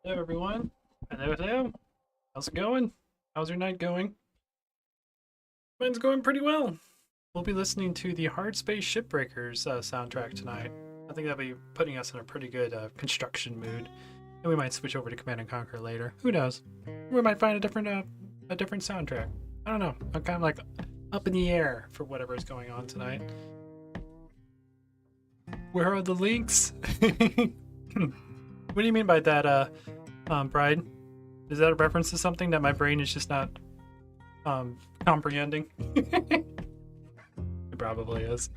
Hello everyone. Hello. How's it going? How's your night going? Mine's going pretty well. We'll be listening to the Hard Space Shipbreakers soundtrack tonight. I think that'll be putting us in a pretty good construction mood. And we might switch over to Command and Conquer later. Who knows? We might find a different soundtrack. I don't know. I'm kind of like up in the air for whatever is going on tonight. Where are the links? What do you mean by that, Bride? Is that a reference to something that my brain is just not comprehending? It probably is.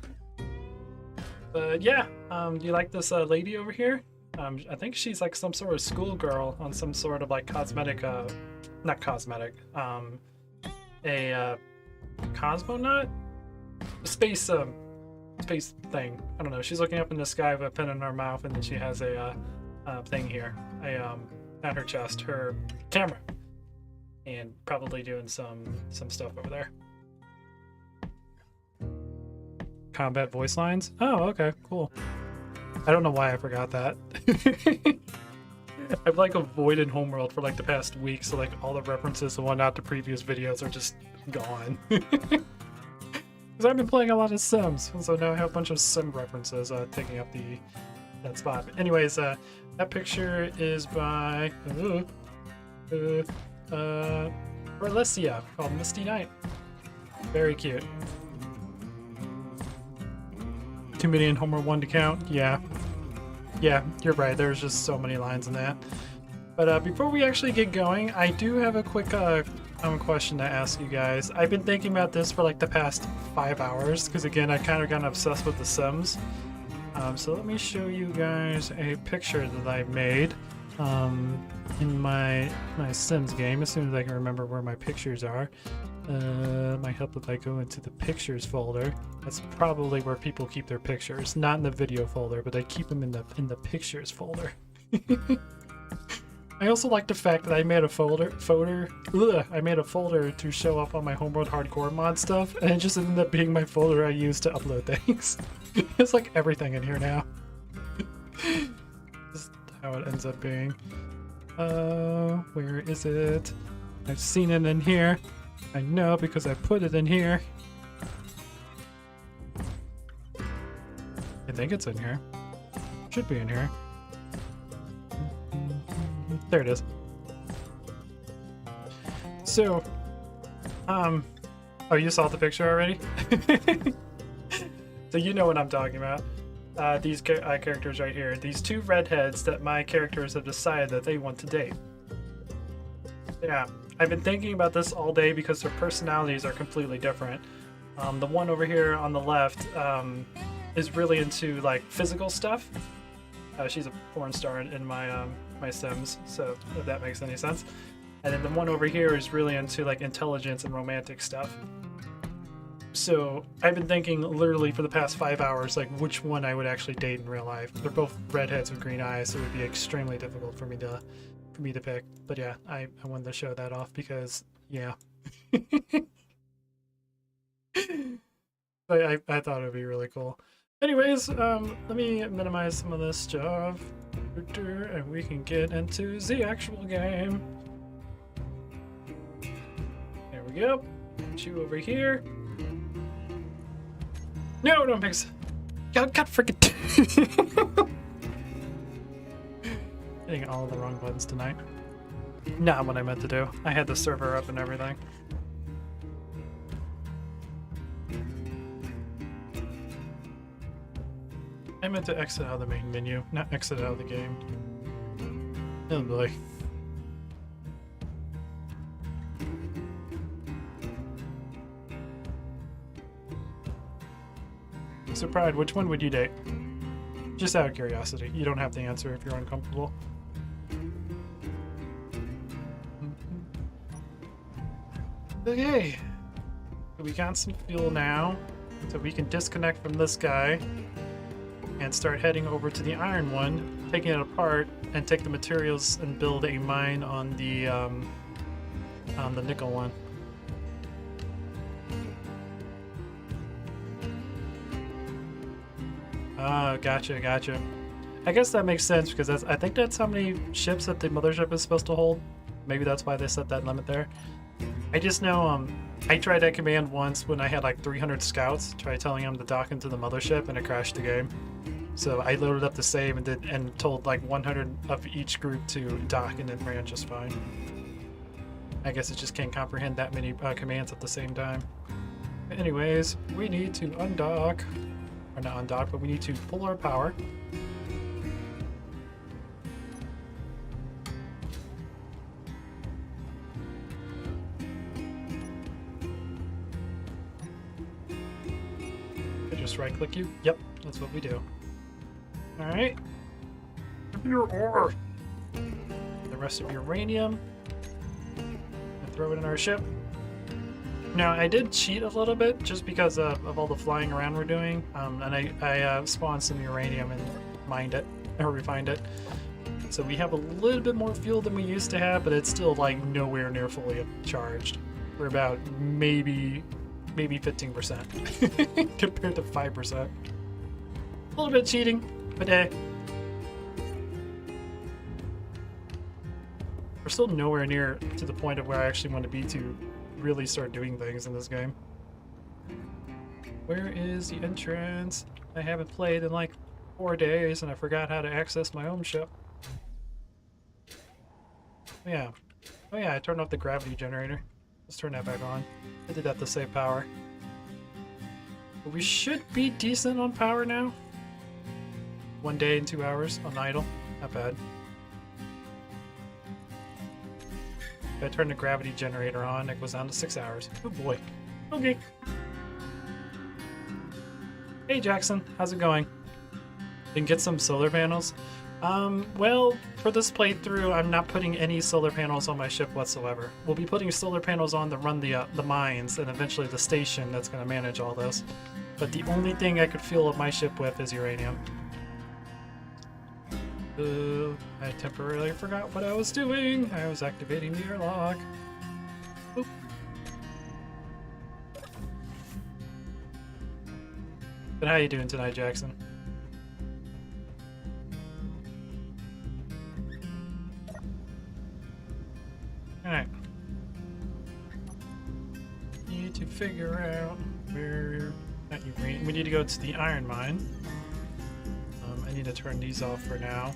But yeah, do you like this lady over here? I think she's like some sort of schoolgirl on some sort of like cosmetic, not cosmetic, a cosmonaut? Space, space thing. I don't know. She's looking up in the sky with a pen in her mouth, and then she has a thing here, at her chest, her camera, and probably doing some stuff over there. Combat voice lines. Oh, okay, cool. I don't know why I forgot that. I've like avoided Homeworld for like the past week, so like all the references and whatnot to previous videos are just gone. Because I've been playing a lot of Sims, so now I have a bunch of Sim references taking up that spot. But anyways, that picture is by Orlesia, called Misty Night. Very cute. Too many in Homeworld 1 to count. Yeah, you're right. There's just so many lines in that. But before we actually get going, I do have a quick question to ask you guys. I've been thinking about this for like the past 5 hours because again, I kind of got obsessed with The Sims. So let me show you guys a picture that I made in my Sims game, as soon as I can remember where my pictures are. Might help if I go into the pictures folder. That's probably where people keep their pictures, not in the video folder, but they keep them in the pictures folder. I also like the fact that I made a folder to show up on my Homeworld Hardcore mod stuff, and it just ended up being my folder I use to upload things. It's like everything in here now. This is how it ends up being. Where is it? I've seen it in here. I know because I put it in here. I think it's in here. Should be in here. There it is. So, oh, you saw the picture already? So you know what I'm talking about. These characters right here. These two redheads that my characters have decided that they want to date. Yeah, I've been thinking about this all day because their personalities are completely different. The one over here on the left is really into like physical stuff. She's a porn star in my my Sims, so if that makes any sense. And then the one over here is really into like intelligence and romantic stuff. So I've been thinking literally for the past 5 hours like which one I would actually date in real life. They're both redheads with green eyes, so it would be extremely difficult for me to pick. But yeah, I wanted to show that off because yeah. I thought it would be really cool. Anyways, let me minimize some of this stuff, and we can get into the actual game. There we go. Put you over here. No, don't mix. God freaking. Hitting all the wrong buttons tonight. Not what I meant to do. I had the server up and everything. I meant to exit out of the main menu, not exit out of the game. Oh boy. So Pride, which one would you date? Just out of curiosity. You don't have to answer if you're uncomfortable. Okay. We got some fuel now, so we can disconnect from this guy and start heading over to the iron one, taking it apart, and take the materials and build a mine on the nickel one. Ah, gotcha. I guess that makes sense because I think that's how many ships that the mothership is supposed to hold. Maybe that's why they set that limit there. I just know, I tried that command once when I had like 300 scouts, tried telling them to dock into the mothership and it crashed the game. So I loaded up the save and told like 100 of each group to dock and it ran just fine. I guess it just can't comprehend that many commands at the same time. Anyways, we need to undock, or not undock, but we need to pull our power. Just right click you. Yep, that's what we do. Alright. Your ore. The rest of uranium. And throw it in our ship. Now, I did cheat a little bit just because of all the flying around we're doing. And I spawned some uranium and mined it, or refined it. So we have a little bit more fuel than we used to have, but it's still like nowhere near fully charged. We're about maybe 15% compared to 5%. A little bit cheating, but hey. We're still nowhere near to the point of where I actually want to be to really start doing things in this game. Where is the entrance? I haven't played in like 4 days and I forgot how to access my own ship. Yeah. Oh yeah, I turned off the gravity generator. Let's turn that back on. I did that to save power. But we should be decent on power now. 1 day and 2 hours on idle. Not bad. If I turn the gravity generator on, it goes down to 6 hours. Oh boy. Okay. Hey Jackson, how's it going? Didn't get some solar panels? Well, for this playthrough, I'm not putting any solar panels on my ship whatsoever. We'll be putting solar panels on to run the mines and eventually the station that's going to manage all this. But the only thing I could fuel up my ship with is uranium. I temporarily forgot what I was doing. I was activating the airlock. Oop. But how you doing tonight, Jackson? Alright. Need to figure out where... Not uranium. We need to go to the iron mine. I need to turn these off for now.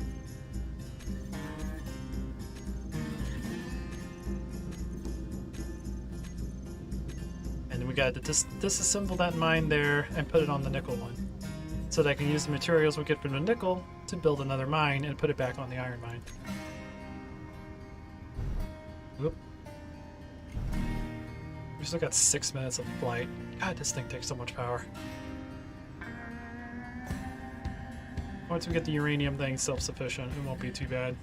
And then we got to disassemble that mine there and put it on the nickel one. So that I can use the materials we get from the nickel to build another mine and put it back on the iron mine. Whoop. We still got 6 minutes of flight. God, this thing takes so much power. Once we get the uranium thing self-sufficient, it won't be too bad.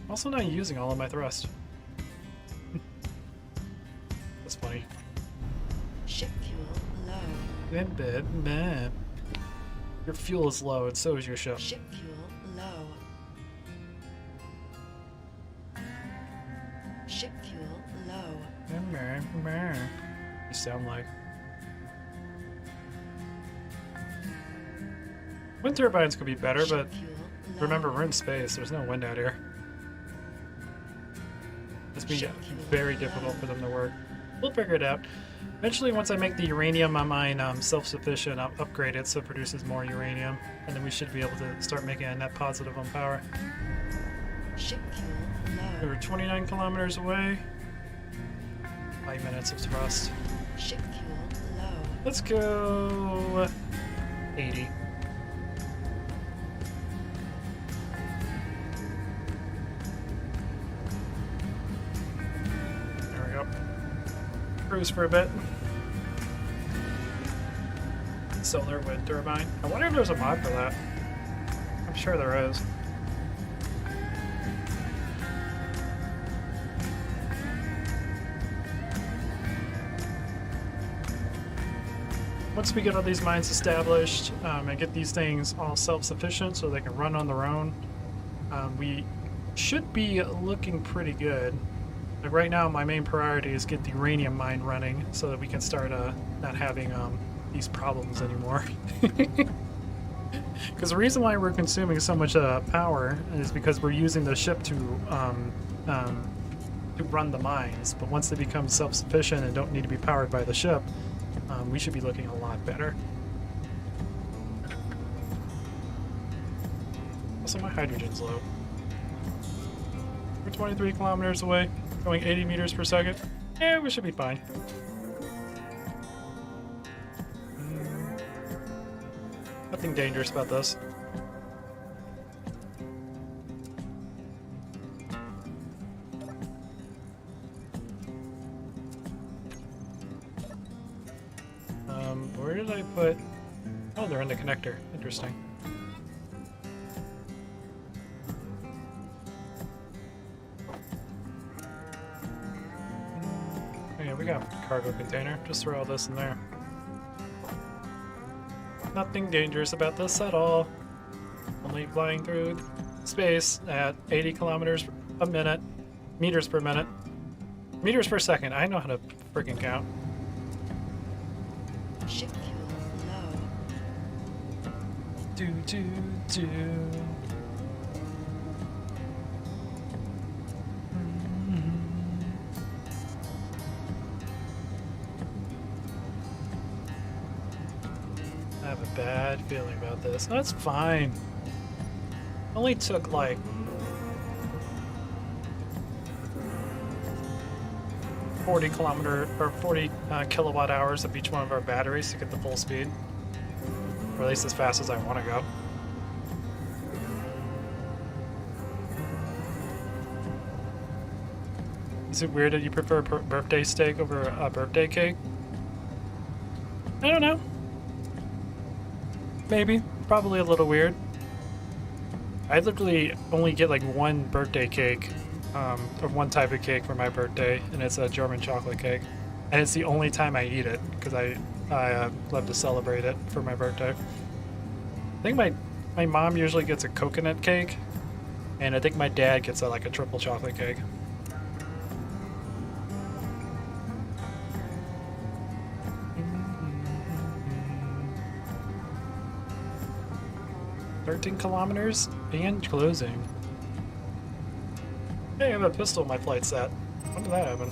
I'm also not using all of my thrust. That's funny. Ship fuel low. Man. Your fuel is low, and so is your ship. Ship fuel low. Ship fuel low. You sound like. Wind turbines could be better, but remember, we're in space. There's no wind out here. It's been very difficult for them to work. We'll figure it out. Eventually, once I make the uranium mine self-sufficient, I'll upgrade it so it produces more uranium, and then we should be able to start making a net positive on power. Ship fuel low. We're 29 kilometers away. 5 minutes of thrust. Ship fuel low. Let's go 80. Cruise for a bit. Solar wind turbine. I wonder if there's a mod for that. I'm sure there is. Once we get all these mines established and get these things all self-sufficient so they can run on their own, we should be looking pretty good. Like right now, my main priority is get the uranium mine running so that we can start not having these problems anymore. Because the reason why we're consuming so much power is because we're using the ship to run the mines. But once they become self-sufficient and don't need to be powered by the ship, we should be looking a lot better. Also, my hydrogen's low. We're 23 kilometers away, going 80 meters per second. Yeah, we should be fine. Nothing dangerous about this. Where did I put... Oh, they're in the connector. Interesting. Oh yeah, we got a cargo container. Just throw all this in there. Nothing dangerous about this at all. Only flying through space at 80 kilometers a minute. Meters per minute. Meters per second. I know how to freaking count. Ship fuel low. Do, do, do. I have a bad feeling about this. That's fine. Only took like 40 kilowatt hours of each one of our batteries to get the full speed, or at least as fast as I want to go. Is it weird that you prefer birthday steak over a birthday cake? I don't know. Maybe. Probably a little weird. I literally only get like one birthday cake, or one type of cake for my birthday, and it's a German chocolate cake. And it's the only time I eat it, because I love to celebrate it for my birthday. I think my mom usually gets a coconut cake, and I think my dad gets like a triple chocolate cake. "13 kilometers and closing." Hey, I have a pistol in my flight set. When did that happen?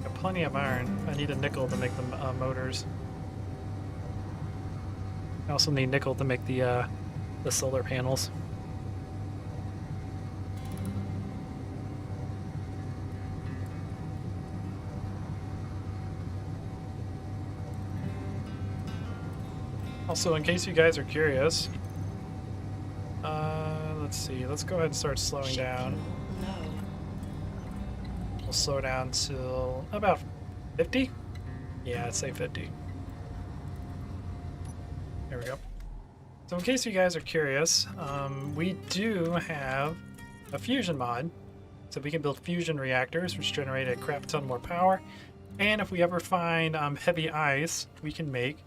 Got plenty of iron. I need a nickel to make the motors. I also need nickel to make the solar panels. Also, in case you guys are curious, let's see, let's go ahead and start slowing down. Low. We'll slow down till about 50? Yeah, I'd say 50. There we go. So in case you guys are curious, we do have a fusion mod. So we can build fusion reactors, which generate a crap ton more power. And if we ever find heavy ice, we can make...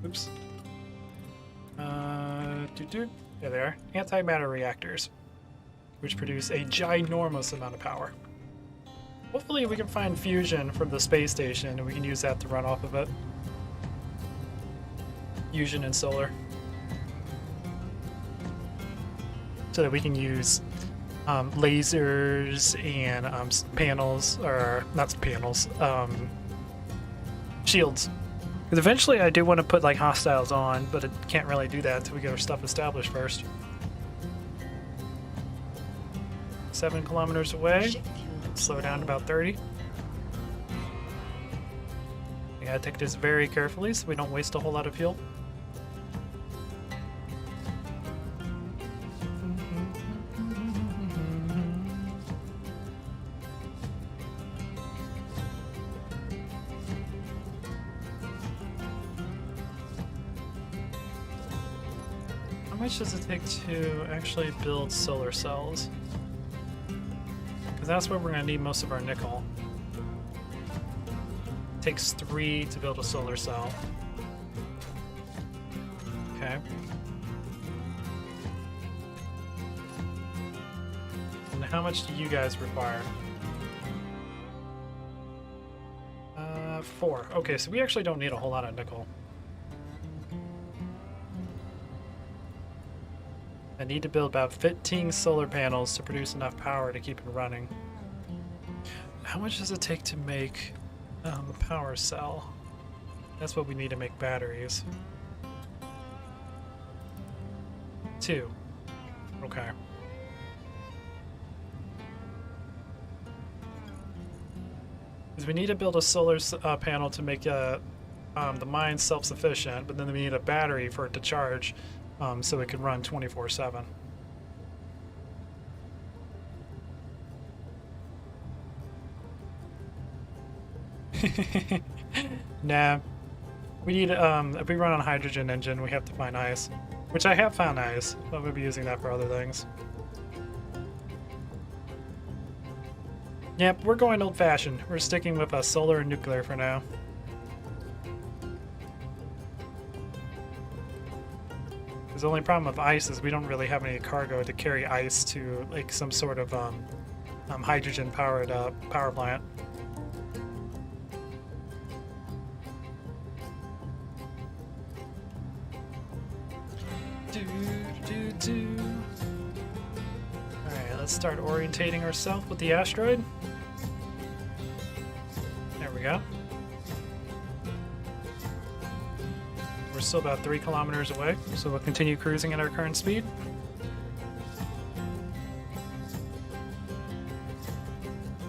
Oops. There they are. Antimatter reactors, which produce a ginormous amount of power. Hopefully we can find fusion from the space station and we can use that to run off of it. Fusion and solar. So that we can use lasers and panels, or not panels, shields. Because eventually I do want to put like hostiles on, but it can't really do that until we get our stuff established first. 7 kilometers away. Ship fuel Slow down to about 30. You gotta take this very carefully so we don't waste a whole lot of fuel. How much does it take to actually build solar cells? Because that's where we're going to need most of our nickel. It takes 3 to build a solar cell. Okay. And how much do you guys require? 4. Okay, so we actually don't need a whole lot of nickel. I need to build about 15 solar panels to produce enough power to keep it running. How much does it take to make a power cell? That's what we need to make batteries. 2. Okay. Because we need to build a solar panel to make the mine self-sufficient, but then we need a battery for it to charge so it can run 24/7. Nah. We need, if we run on a hydrogen engine, we have to find ice. Which I have found ice, but we'll be using that for other things. Yep, we're going old-fashioned. We're sticking with solar and nuclear for now. Because the only problem with ice is we don't really have any cargo to carry ice to like some sort of hydrogen-powered power plant. Alright, let's start orientating ourselves with the asteroid. There we go. We're still about 3 kilometers away, so we'll continue cruising at our current speed.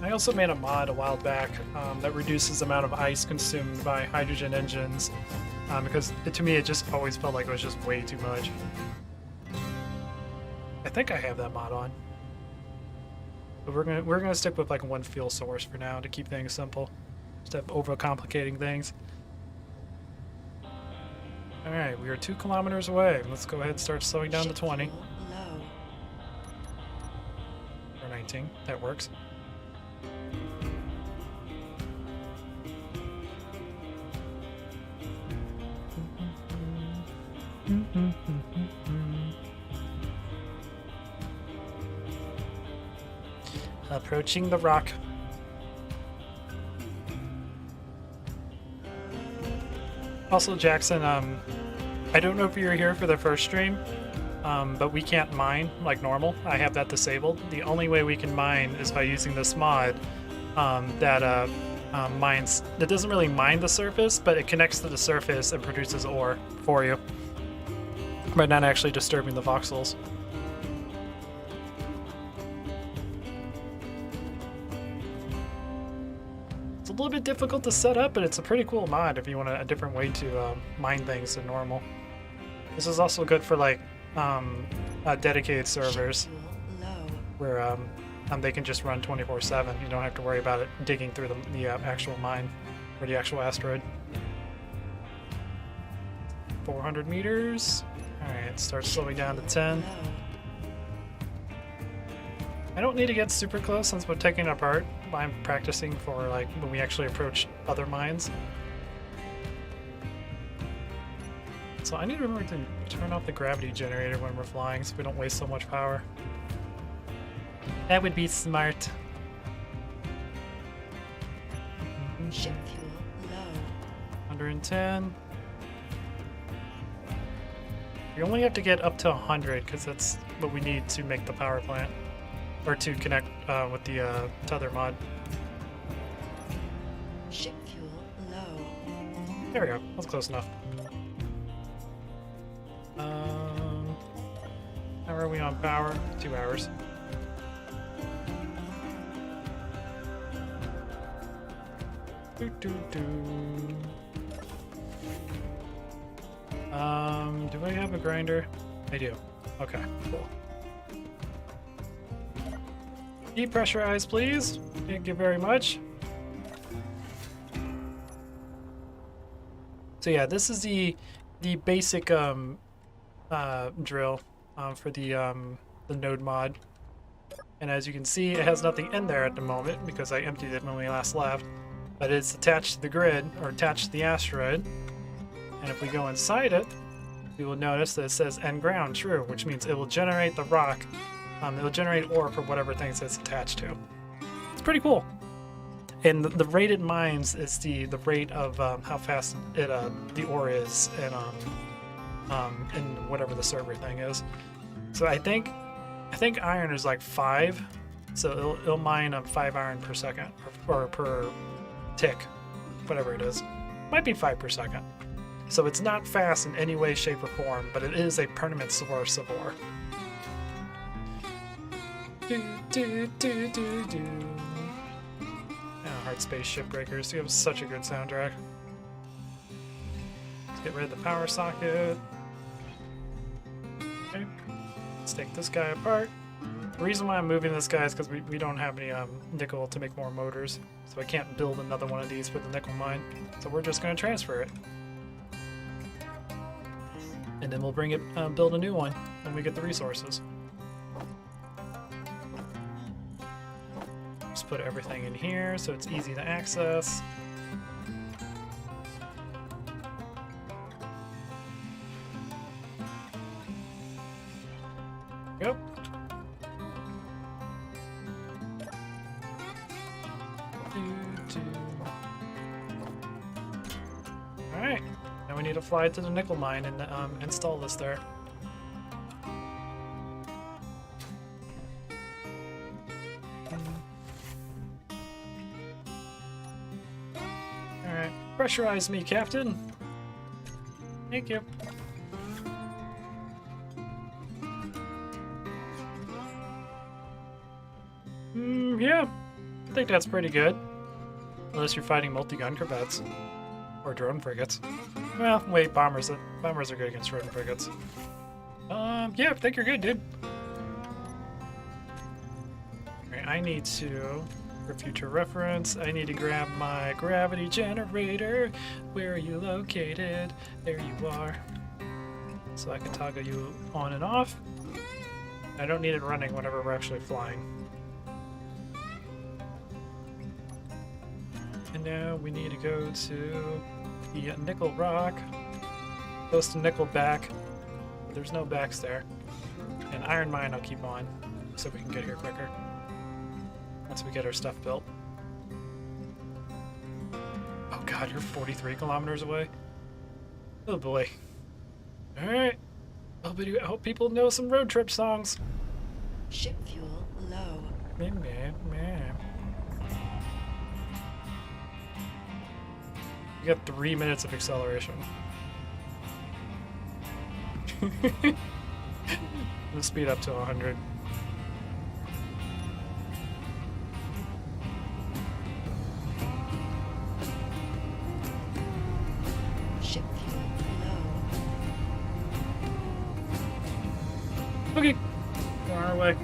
I also made a mod a while back that reduces the amount of ice consumed by hydrogen engines because to me it just always felt like it was just way too much. I think I have that mod on. But we're gonna stick with like one fuel source for now to keep things simple, instead of overcomplicating things. All right, we are 2 kilometers away. Let's go ahead and start slowing down to 20 Low. or 19. That works. Approaching the rock. Also, Jackson, I don't know if you were here for the first stream, but we can't mine like normal. I have that disabled. The only way we can mine is by using this mod that mines. That doesn't really mine the surface, but it connects to the surface and produces ore for you, but not actually disturbing the voxels. It's a little bit difficult to set up, but it's a pretty cool mod if you want a different way to mine things than normal. This is also good for like dedicated servers Low. where they can just run 24/7. You don't have to worry about it digging through the actual mine or the actual asteroid. 400 meters. Alright, start slowing down to 10. Low. I don't need to get super close since we're taking it apart. I'm practicing for like when we actually approach other mines. So I need to remember to turn off the gravity generator when we're flying so we don't waste so much power. That would be smart. Ship fuel low. 110. We only have to get up to 100 because that's what we need to make the power plant. Or to connect with the tether mod. Ship fuel low. There we go. That's close enough. How are we on power? 2 hours. Do I have a grinder? I do. Okay, cool. Depressurize, please. Thank you very much. So yeah, this is the basic drill for the node mod. And as you can see, it has nothing in there at the moment because I emptied it when we last left. But it's attached to the grid, or attached to the asteroid. And if we go inside it, we will notice that it says end ground true, which means it will generate the rock It'll generate ore for whatever things it's attached to. It's pretty cool. And the rate it mines is the rate of how fast it the ore is in whatever the server thing is. So I think iron is like 5, so it'll mine 5 iron per second or per tick, whatever it is. Might be 5 per second. So it's not fast in any way, shape, or form, but it is a permanent source of ore. Hard Space Shipbreakers. You have such a good soundtrack. Let's get rid of the power socket. Okay. Let's take this guy apart. The reason why I'm moving this guy is because we don't have any nickel to make more motors, so I can't build another one of these for the nickel mine. So we're just going to transfer it. And then we'll bring it, build a new one when we get the resources. Just put everything in here so it's easy to access. Yep. Alright, now we need to fly to the nickel mine and install this there. Alright, pressurize me, Captain. Thank you. Yeah, I think that's pretty good. Unless you're fighting multi-gun corvettes. Or drone frigates. Well, wait, bombers. Bombers are good against drone frigates. Yeah, I think you're good, dude. Alright, I need to, for future reference, I need to grab my gravity generator. Where are you located? There you are. So I can toggle you on and off. I don't need it running whenever we're actually flying. And now we need to go to the nickel rock, close to nickel back. There's no backs there. And iron mine I'll keep on, so we can get here quicker once we get our stuff built. Oh god, you're 43 kilometers away? Oh boy. Alright. I hope people know some road trip songs. Ship fuel low. Meh, meh, meh. You got 3 minutes of acceleration. Let's speed up to 100. Ship fuel low. Okay, we're on our way.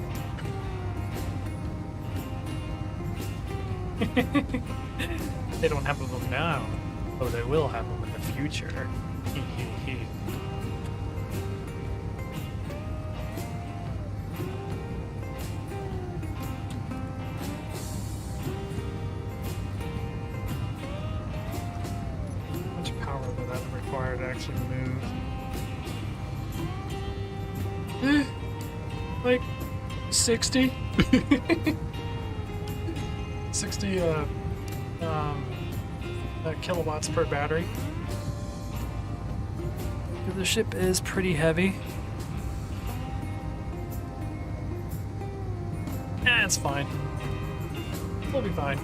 They don't have them now. Oh, they will have them in the future. Hee hee hee. How much power will that require to actually move? Like 60? 60 kilowatts per battery. The ship is pretty heavy. Eh, it's fine. We'll be fine.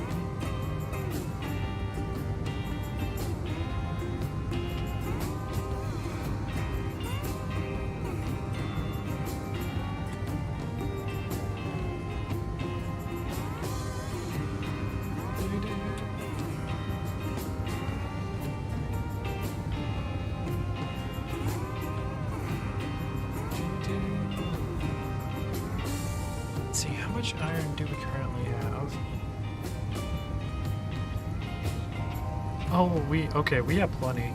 Let's see, how much iron do we currently have? Oh, we have plenty.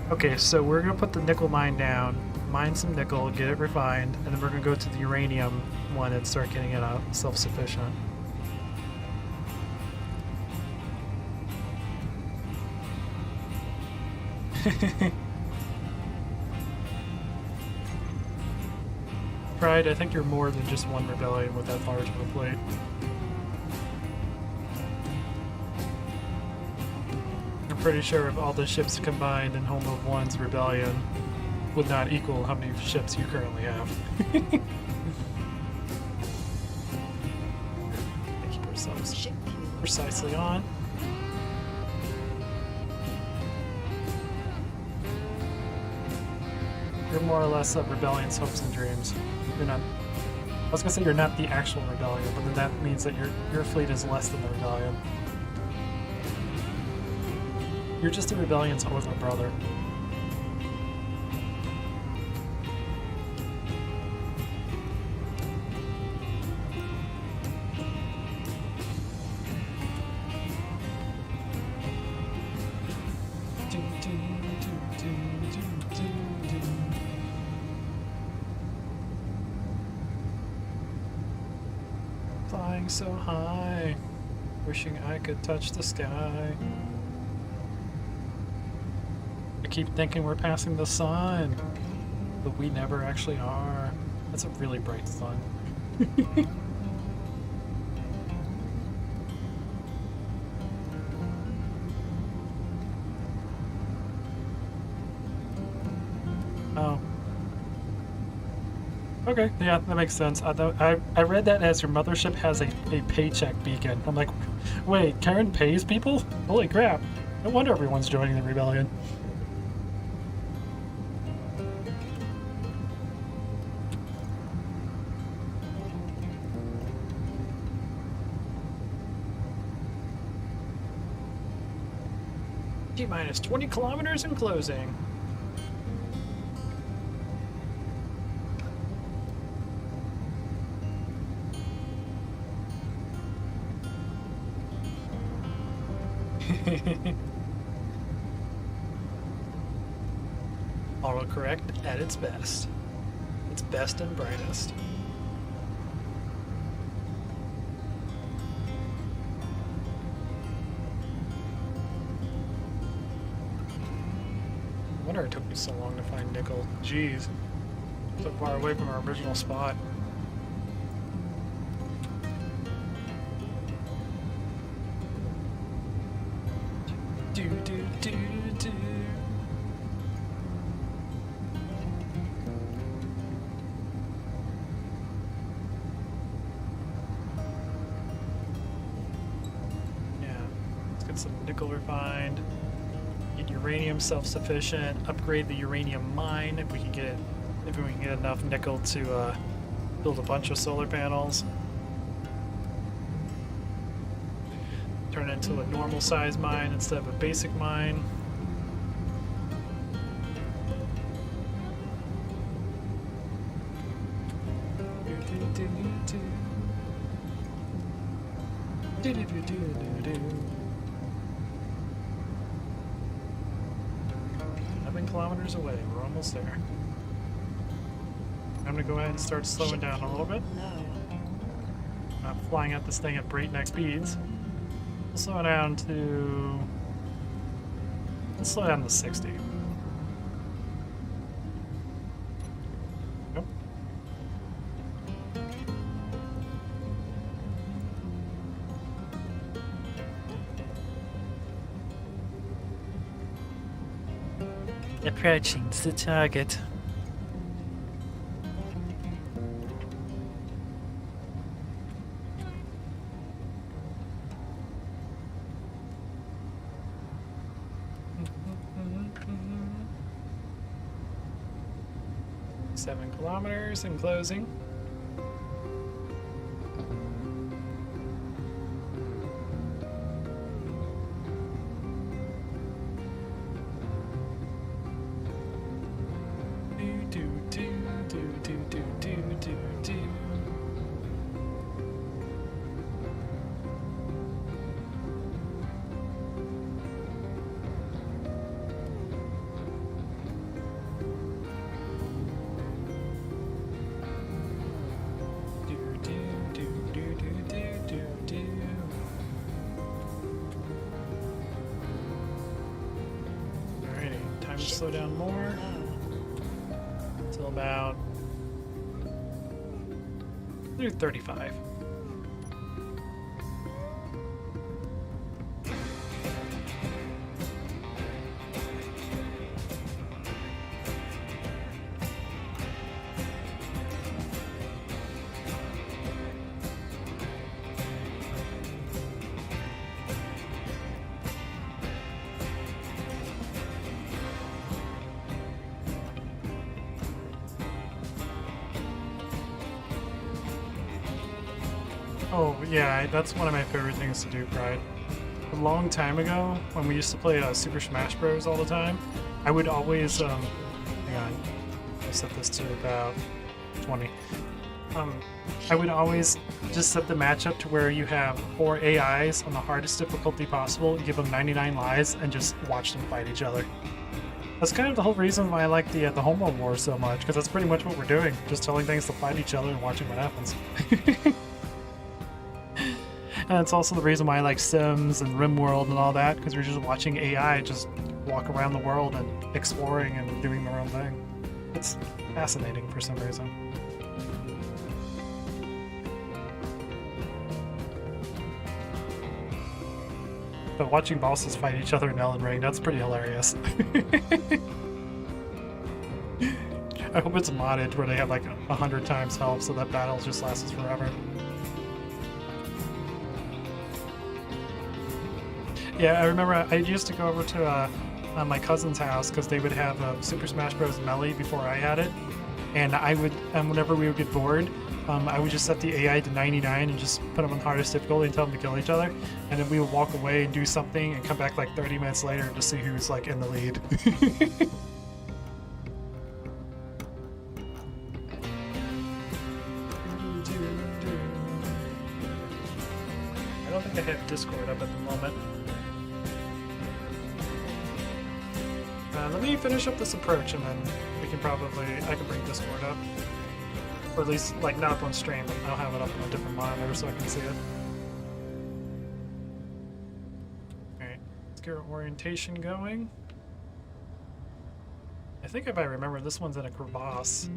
Okay, so we're gonna put the nickel mine down, mine some nickel, get it refined, and then we're gonna go to the uranium one and start getting it out self-sufficient. Pride, I think you're more than just one rebellion with that large of a fleet. I'm pretty sure if all the ships combined in Home of One's rebellion would not equal how many ships you currently have. Keep ourselves Ship fuel precisely on. You're more or less of rebellion's hopes and dreams. You're not. I was gonna say you're not the actual rebellion, but then that means that your fleet is less than the rebellion. You're just the rebellion's older brother. Flying so high, wishing I could touch the sky. I keep thinking we're passing the sun, but we never actually are. That's a really bright sun. Oh. Okay, yeah, that makes sense. I read that as your mothership has a paycheck beacon. I'm like, wait, Karen pays people? Holy crap. No wonder everyone's joining the rebellion. T-minus 20 kilometers in closing. Autocorrect at its best. Its best and brightest. I wonder it took me so long to find nickel. Jeez. So far away from our original spot. Do do do do. Yeah, let's get some nickel refined. Get uranium self-sufficient. Upgrade the uranium mine if we can get enough nickel to build a bunch of solar panels. Turn it into a normal size mine instead of a basic mine. Kilometers away, we're almost there. I'm gonna go ahead and start slowing down a little bit. low. Not flying at this thing at breakneck speeds. We'll slow it down to... Let's slow down to 60. Nope. Approaching the target. Seven kilometers and closing. Slow down more Low. until about do 35. Oh, yeah, that's one of my favorite things to do, Pride. A long time ago, when we used to play Super Smash Bros. All the time, I would always, hang on, I'll set this to about 20. I would always just set the matchup to where you have 4 AIs on the hardest difficulty possible, give them 99 lives, and just watch them fight each other. That's kind of the whole reason why I like the Homeworld War so much, because that's pretty much what we're doing, just telling things to fight each other and watching what happens. And it's also the reason why I like Sims and RimWorld and all that, because we're just watching AI just walk around the world and exploring and doing their own thing. It's fascinating for some reason. But watching bosses fight each other in Elden Ring, that's pretty hilarious. I hope it's modded where they have like 100 times health so that battle just lasts forever. Yeah, I remember I used to go over to my cousin's house because they would have Super Smash Bros. Melee before I had it, and I would, whenever we would get bored, I would just set the AI to 99 and just put them on hardest difficulty and tell them to kill each other, and then we would walk away and do something and come back like 30 minutes later to see who's like in the lead. I don't think I have Discord up at the moment. Let me finish up this approach and then we can probably, I can bring Discord up. Or at least, like, not up on stream, but I'll have it up on a different monitor so I can see it. Alright, let's get our orientation going. I think if I remember, this one's in a crevasse.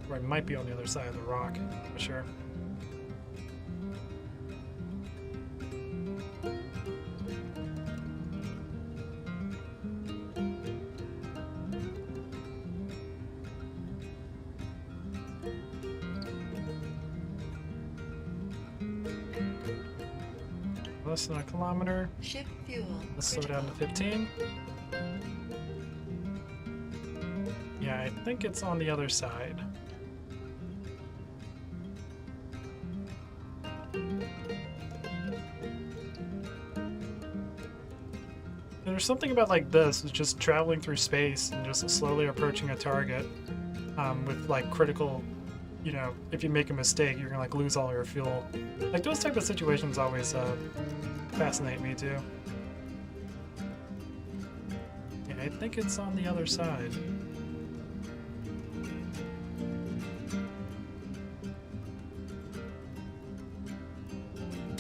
Or it might be on the other side of the rock, for sure. Less than a kilometer. Ship fuel. Let's slow down to 15. Yeah, I think it's on the other side. There's something about like this, it's just traveling through space and just slowly approaching a target with like critical, you know, if you make a mistake, you're gonna like lose all your fuel. Like those type of situations always fascinate me too. Yeah, I think it's on the other side.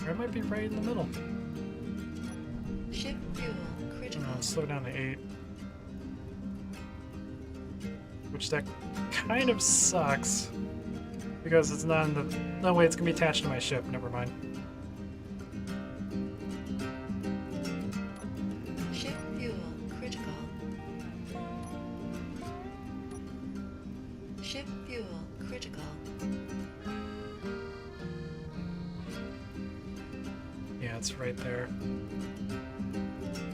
Or it might be right in the middle. Ship fuel critical. Slow down to 8. Which that kind of sucks. Because it's not in the... No, wait, it's going to be attached to my ship. Never mind. Ship fuel critical. Ship fuel critical. Yeah, it's right there.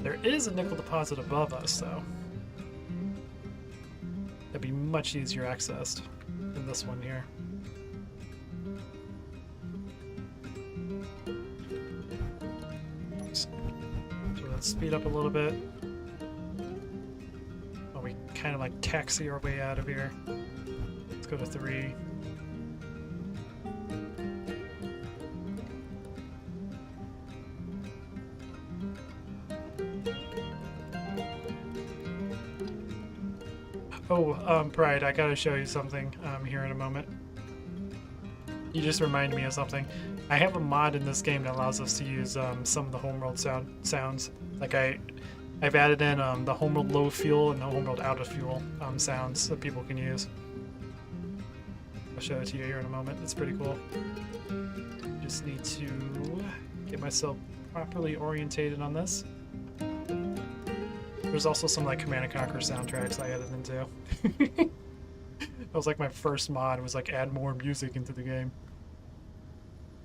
There is a nickel deposit above us, though. That'd be much easier accessed than this one here. So let's speed up a little bit. Oh, we kind of like taxi our way out of here. Let's go to 3. Oh, Pride, I gotta show you something here in a moment. You just reminded me of something. I have a mod in this game that allows us to use some of the homeworld sounds. Like I've added in the homeworld low fuel and the homeworld out of fuel sounds that people can use. I'll show it to you here in a moment. It's pretty cool. Just need to get myself properly orientated on this. There's also some like Command & Conquer soundtracks I added into. That was like my first mod, was like add more music into the game.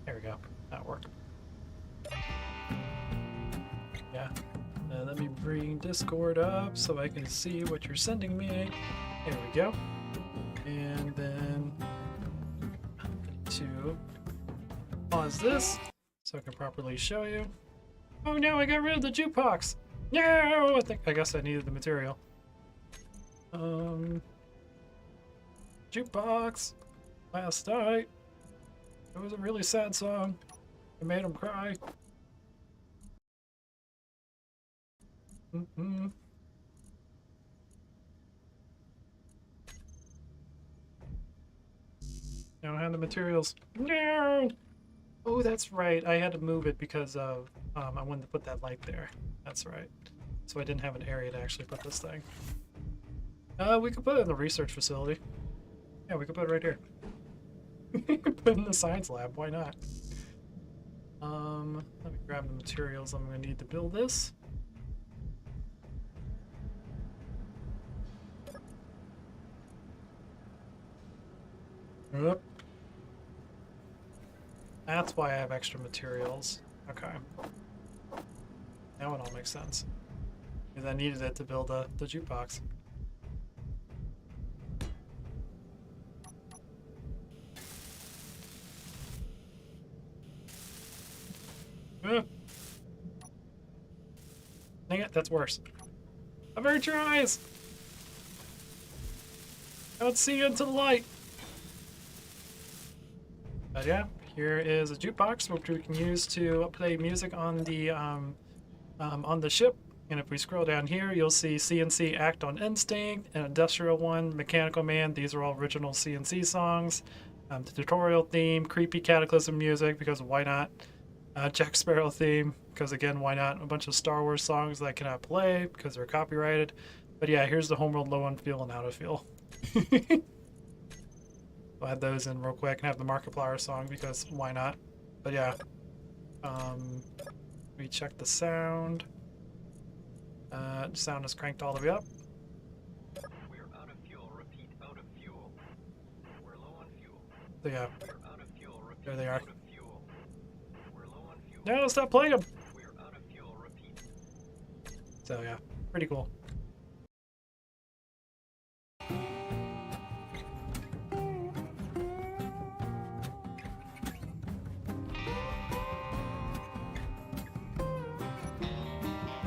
There we go. That'll work. Yeah. Let me bring Discord up so I can see what you're sending me. There we go. And then to pause this so I can properly show you. Oh no, I got rid of the jukebox. No, I guess I needed the material. Jukebox. Last night. It was a really sad song. It made him cry. I don't have the materials. No! Oh, that's right. I had to move it because of I wanted to put that light there. That's right. So I didn't have an area to actually put this thing. We could put it in the research facility. Yeah, we could put it right here. Put it in the science lab. Why not? Let me grab the materials I'm going to need to build this. Oop. That's why I have extra materials. Okay. Now it all makes sense. Because I needed it to build the jukebox. Dang it, that's worse. Avert your eyes! I don't see into the light! But yeah, here is a jukebox which we can use to play music on the ship. And if we scroll down here, you'll see CNC Act on Instinct, and Industrial One, Mechanical Man. These are all original CNC songs. The tutorial theme, Creepy Cataclysm music, because why not? Jack Sparrow theme, because again, why not? A bunch of Star Wars songs that I cannot play because they're copyrighted. But yeah, here's the Homeworld Low on Feel and Out of Feel. I'll add those in real quick and have the Markiplier song because why not? But yeah, we check the sound. Sound is cranked all the way up. We're out of fuel. Repeat, out of fuel. We're low on fuel. So yeah, We're out of fuel. Repeat, there they are. out of fuel. We're low on fuel. No, stop playing them. We're out of fuel. Repeat. So yeah, pretty cool.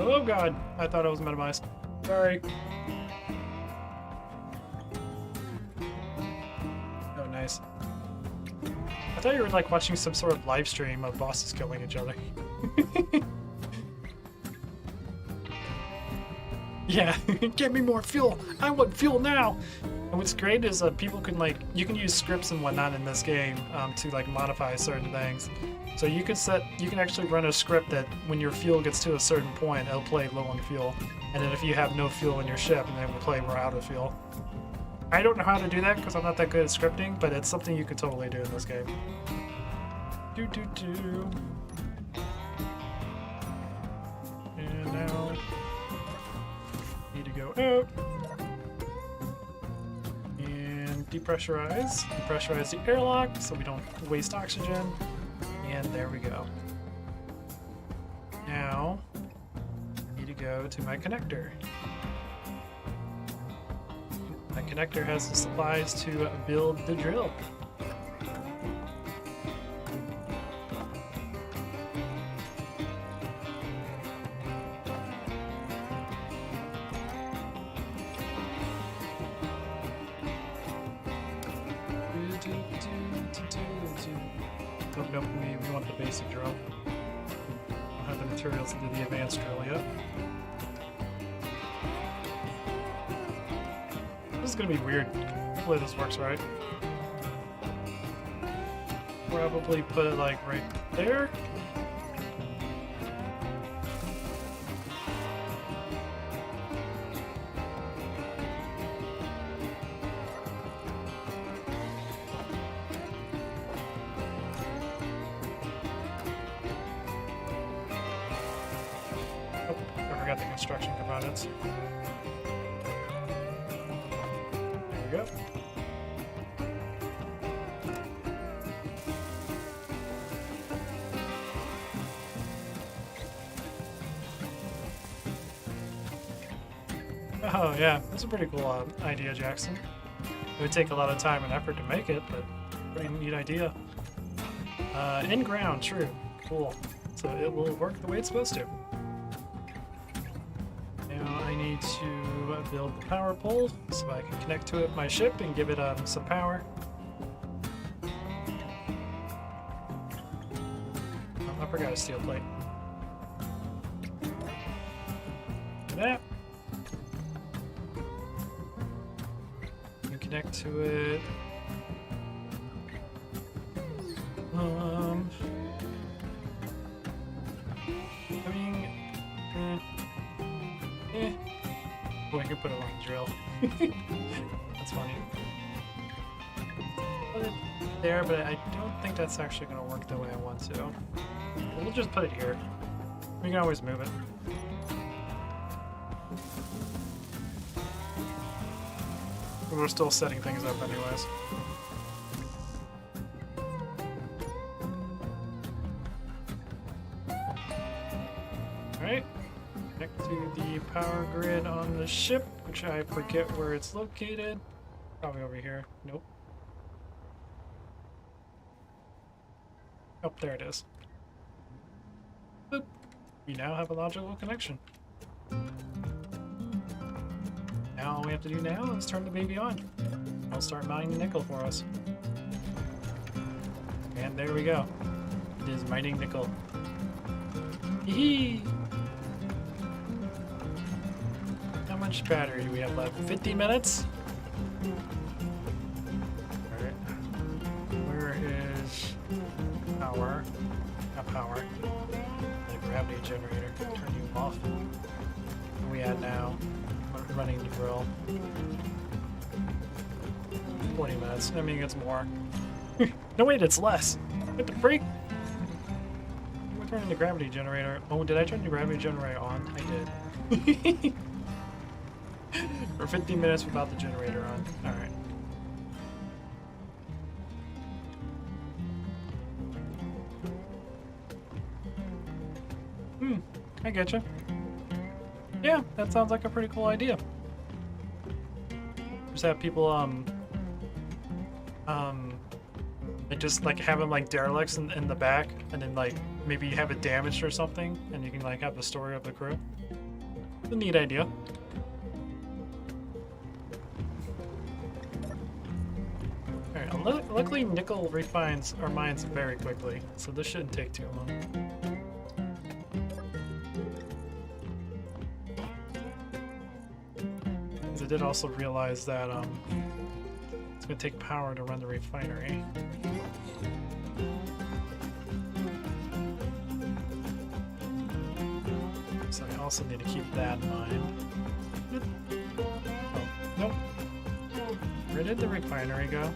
Oh god, I thought it was minimized. Sorry. Oh, nice. I thought you were like watching some sort of live stream of bosses killing each other. Yeah, get me more fuel. I want fuel now. And what's great is people can like, you can use scripts and whatnot in this game to like modify certain things. So you can actually run a script that when your fuel gets to a certain point, it'll play low on fuel. And then if you have no fuel in your ship, then it will play we're out of fuel. I don't know how to do that because I'm not that good at scripting, but it's something you could totally do in this game. And now, need to go out. And depressurize the airlock so we don't waste oxygen. And there we go. Now, I need to go to my connector. My connector has the supplies to build the drill. Oh, nope, we want the basic drill. Don't have the materials to do the advanced drill yet. This is gonna be weird. Hopefully this works right. Probably put it like right there. got the construction components. There we go. Oh yeah, that's a pretty cool idea, Jackson. It would take a lot of time and effort to make it, but pretty neat idea. In ground, true, cool. So it will work the way it's supposed to. Now I need to build the power pole so I can connect to it my ship and give it some power. Oh, I forgot a steel plate. Do that. Connect to it. I mean, Oh, I can put it on the drill. That's funny. Put it there, but I don't think that's actually going to work the way I want to. We'll just put it here. We can always move it. We're still setting things up anyways. Alright. Connect to the power grid on the ship, which I forget where it's located. Probably over here. Nope. Oh, there it is. Boop. We now have a logical connection. Now all we have to do now is turn the baby on. I'll start mining nickel for us. And there we go. It is mining nickel. Hee. How much battery do we have left? 50 minutes? Alright. Where is power? Not power. The gravity generator. Turn you off. Where are we at now? Running the drill. 40 minutes. I mean, it's more. No, wait, it's less. What the freak? We're turning the gravity generator. Oh, did I turn the gravity generator on? I did. For 15 minutes without the generator on. Alright. I getcha. Yeah, that sounds like a pretty cool idea. Just have people, like just like have them like derelicts in the back, and then like maybe have it damaged or something, and you can like have the story of the crew. It's a neat idea. Alright, luckily nickel refines or mines very quickly, so this shouldn't take too long. I did also realize that it's going to take power to run the refinery. So I also need to keep that in mind. Oh, nope. Where did the refinery go?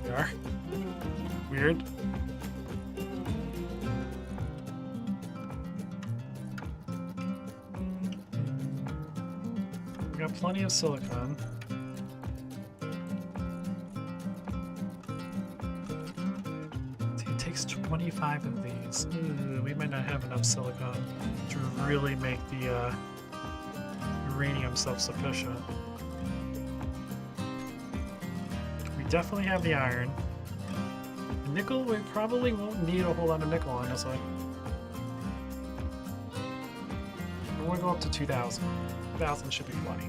There we are. Weird. Got plenty of silicon. It takes 25 of these. We might not have enough silicon to really make the uranium self-sufficient. We definitely have the iron. The nickel, we probably won't need a whole lot of nickel, honestly. We're going to go up to 2,000. 2,000 should be plenty.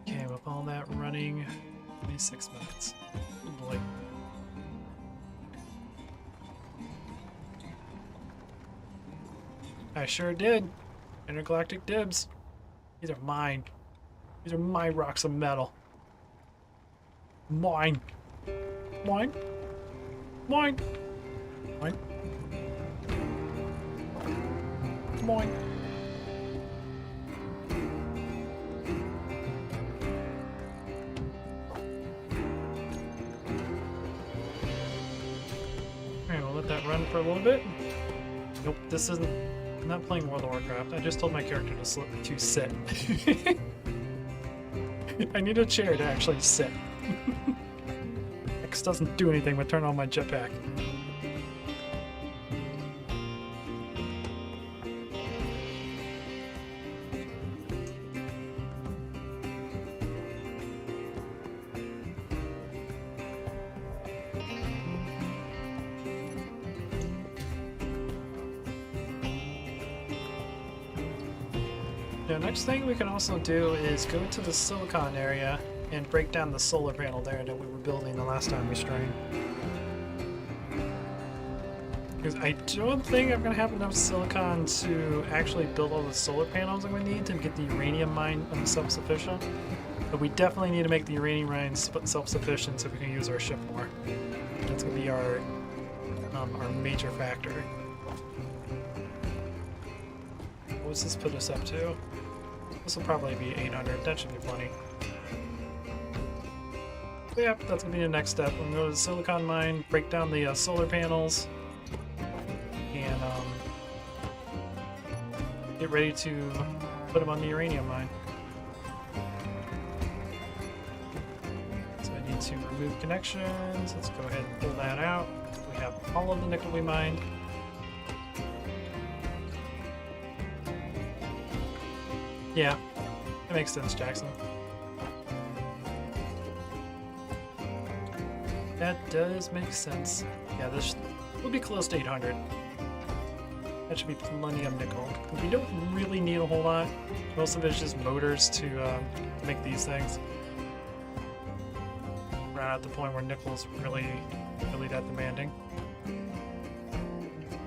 Okay, with all that running, 26 minutes. Oh boy. I sure did. Intergalactic dibs. These are mine. These are my rocks of metal. Mine. Wine. Wine. Wine. Wine. Alright, we'll let that run for a little bit. Nope, this isn't... I'm not playing World of Warcraft. I just told my character to sit. I need a chair to actually sit. X doesn't do anything but turn on my jetpack. Now, next thing we can also do is go to the silicon area and break down the solar panel there that we were building the last time we strained. Because I don't think I'm going to have enough silicon to actually build all the solar panels I'm going to need to get the uranium mine self-sufficient. But we definitely need to make the uranium mine self-sufficient so we can use our ship more. That's going to be our major factor. What does this put us up to? This will probably be 800. That should be plenty. So yeah, that's going to be the next step. We're going to go to the silicon mine, break down the solar panels, and get ready to put them on the uranium mine. So I need to remove connections. Let's go ahead and pull that out. We have all of the nickel we mined. Yeah, that makes sense, Jackson. That does make sense. Yeah, this will be close to 800. That should be plenty of nickel. We don't really need a whole lot. Most of it is just motors to make these things. We're not at the point where nickel is really that demanding.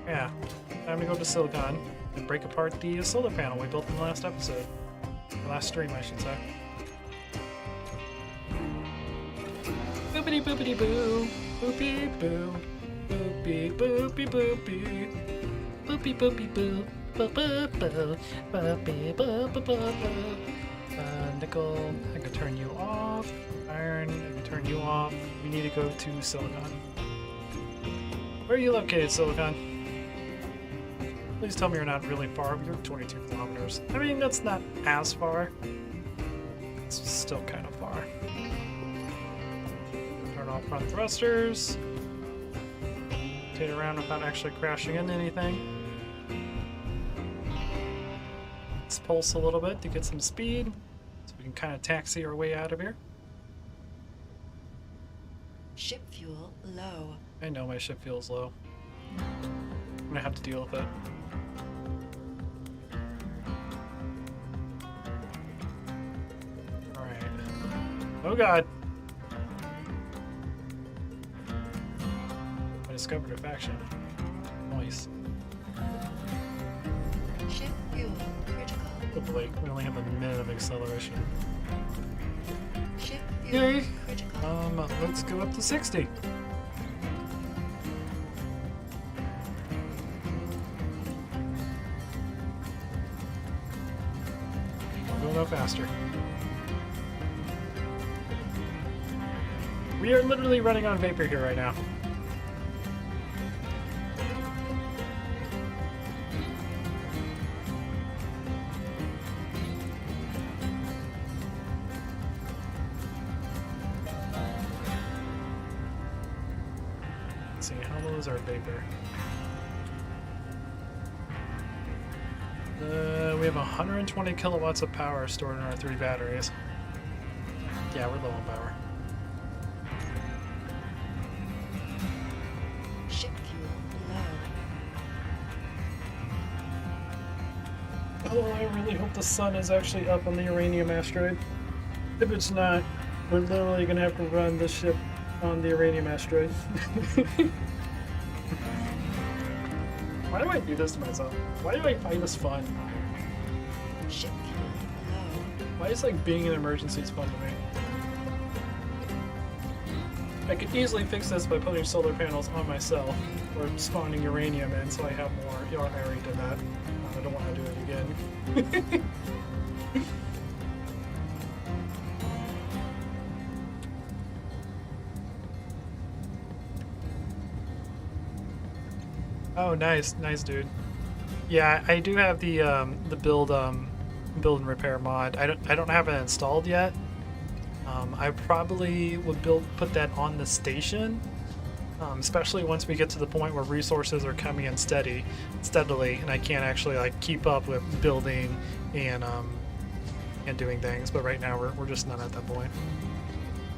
Yeah, time to go to silicon and break apart the solar panel we built in the last episode. The last stream, I should say. Boopity boopity boo. Boopy boo. Boopy boopy boopy. Boopy boopy boo. Boo boo boo. Boopy boo boo boo boo. Nickel, I can turn you off. Iron, I can turn you off. We need to go to silicon. Where are you located, silicon? Please tell me you're not really far. You're 22 kilometers. I mean, that's not as far. It's still kind of far. Turn off front thrusters. Rotate around without actually crashing into anything. Let's pulse a little bit to get some speed, so we can kind of taxi our way out of here. Ship fuel low. I know my ship feels low. I'm gonna have to deal with it. Oh god! I discovered a faction. Nice. Ship fuel critical. Hopefully, we only have a minute of acceleration. Ship fuel Yay! critical. Let's go up to 60. We'll go no faster. We are literally running on vapor here right now. Let's see, how low is our vapor? We have 120 kilowatts of power stored in our 3 batteries. Yeah, we're low on power. Ship fuel low. Oh, I really hope the sun is actually up on the uranium asteroid. If it's not, we're literally gonna have to run the ship on the uranium asteroid. Why do I do this to myself? Why do I find this fun? Ship fuel low. Why is like being in emergencies fun to me? I could easily fix this by putting solar panels on myself or spawning uranium in so I have more. You know, I already did that. I don't want to do it again. Oh, nice, nice, dude. Yeah, I do have the build and repair mod. I don't have it installed yet. I probably would put that on the station, especially once we get to the point where resources are coming in steadily, and I can't actually like keep up with building and doing things. But right now we're just not at that point.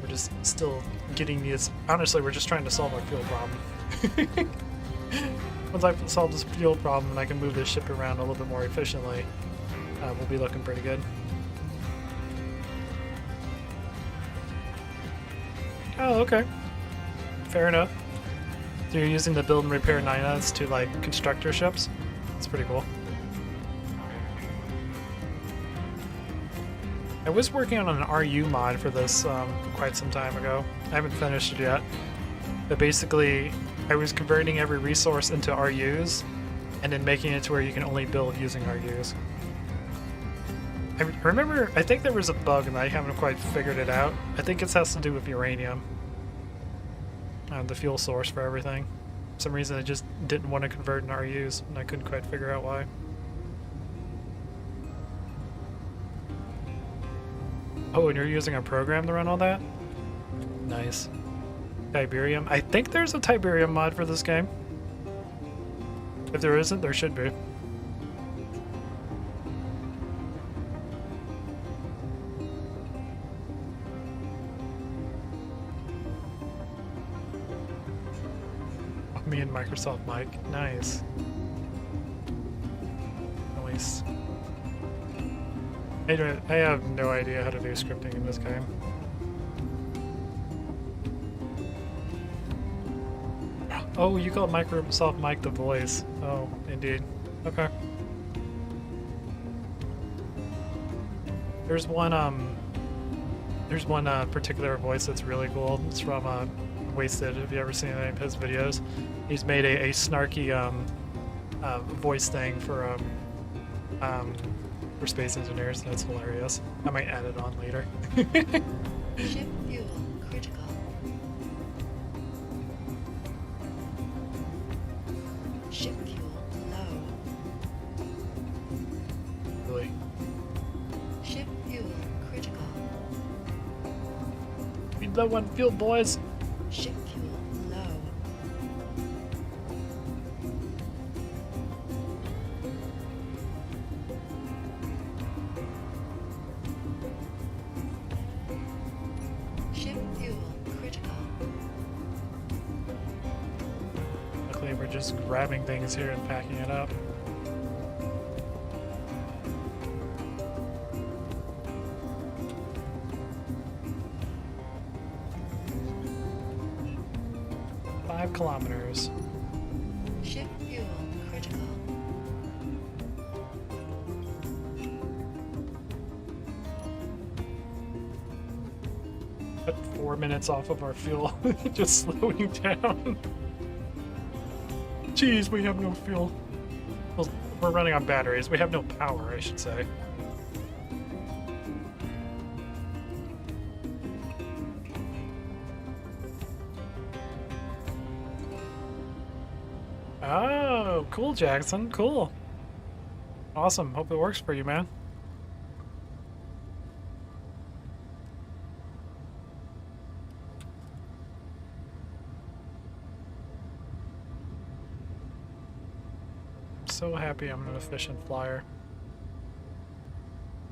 We're just still getting these. Honestly, we're just trying to solve our fuel problem. Once I solve this fuel problem and I can move this ship around a little bit more efficiently, we'll be looking pretty good. Oh, okay. Fair enough. So you're using the build and repair 9s to like construct your ships? That's pretty cool. I was working on an RU mod for this quite some time ago. I haven't finished it yet. But basically, I was converting every resource into RUs and then making it to where you can only build using RUs. I remember, I think there was a bug and I haven't quite figured it out. I think it has to do with uranium. The fuel source for everything. For some reason I just didn't want to convert in RUs and I couldn't quite figure out why. Oh, and you're using a program to run all that? Nice. Tiberium. I think there's a Tiberium mod for this game. If there isn't, there should be. Me and Microsoft Mike. Nice. Nice. I have no idea how to do scripting in this game. Oh, you call Microsoft Mike the voice. Oh, indeed. Okay. There's one particular voice that's really cool. It's from Wasted. Have you ever seen any of his videos? He's made a snarky voice thing for space engineers. That's hilarious. I might add it on later. Ship fuel critical. Ship fuel low. Really. Ship fuel critical. We low on fuel, boys. Ship fuel low. Ship fuel critical. Luckily, we're just grabbing things here and packing it up. Kilometers. Ship fuel critical. Cut 4 minutes off of our fuel, just slowing down. Jeez, we have no fuel. Well, we're running on batteries. We have no power, I should say. Oh, cool, Jackson. Cool. Awesome. Hope it works for you, man. I'm so happy I'm an efficient flyer.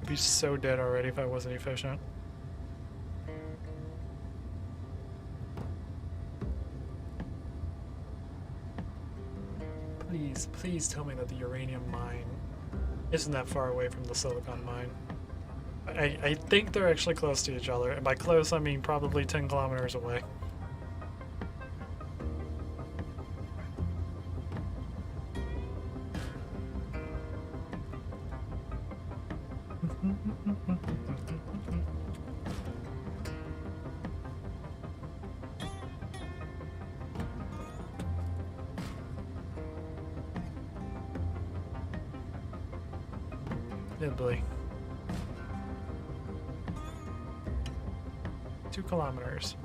I'd be so dead already if I wasn't efficient. Please, please tell me that the uranium mine isn't that far away from the silicon mine. I think they're actually close to each other, and by close I mean probably 10 kilometers away. Nibbly. 2 kilometers.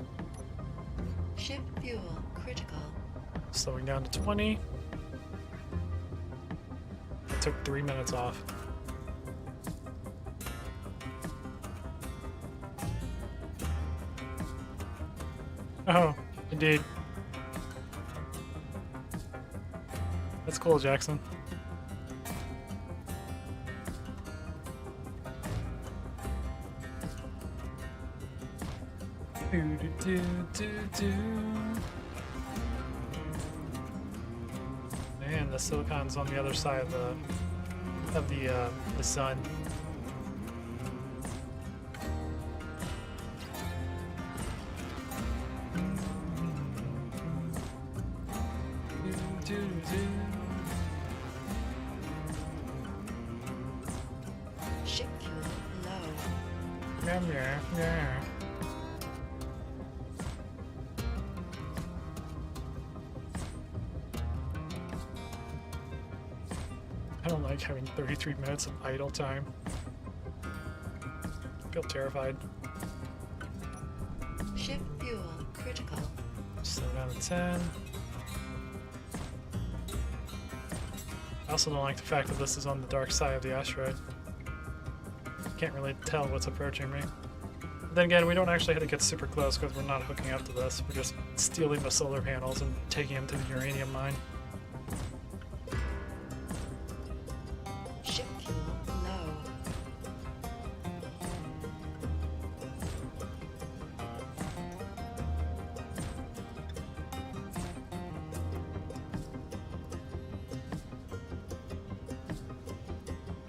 Ship fuel critical. Slowing down to 20. I took 3 minutes off. Oh, indeed. That's cool, Jackson. Do, do, do, do, do. Man, the silicon's on the other side of the sun. Do, do, do. Ship fuel low. Meow, meow, meow. I don't like having 33 minutes of idle time. I feel terrified. Ship fuel critical. Slow down to 10. I also don't like the fact that this is on the dark side of the asteroid. Can't really tell what's approaching me. But then again, we don't actually have to get super close because we're not hooking up to this. We're just stealing the solar panels and taking them to the uranium mine. Ship fuel low.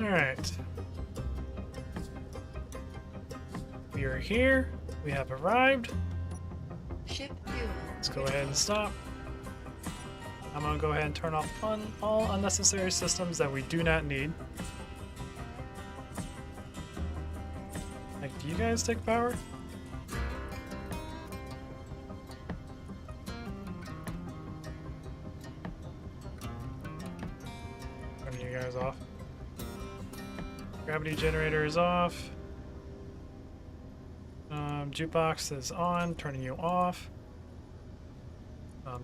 Alright. We are here. We have arrived. Ship fuel. Let's go ahead and stop. I'm gonna go ahead and turn off all unnecessary systems that we do not need. Like, do you guys take power? Turning you guys off. Gravity generator is off. Jukebox is on, turning you off.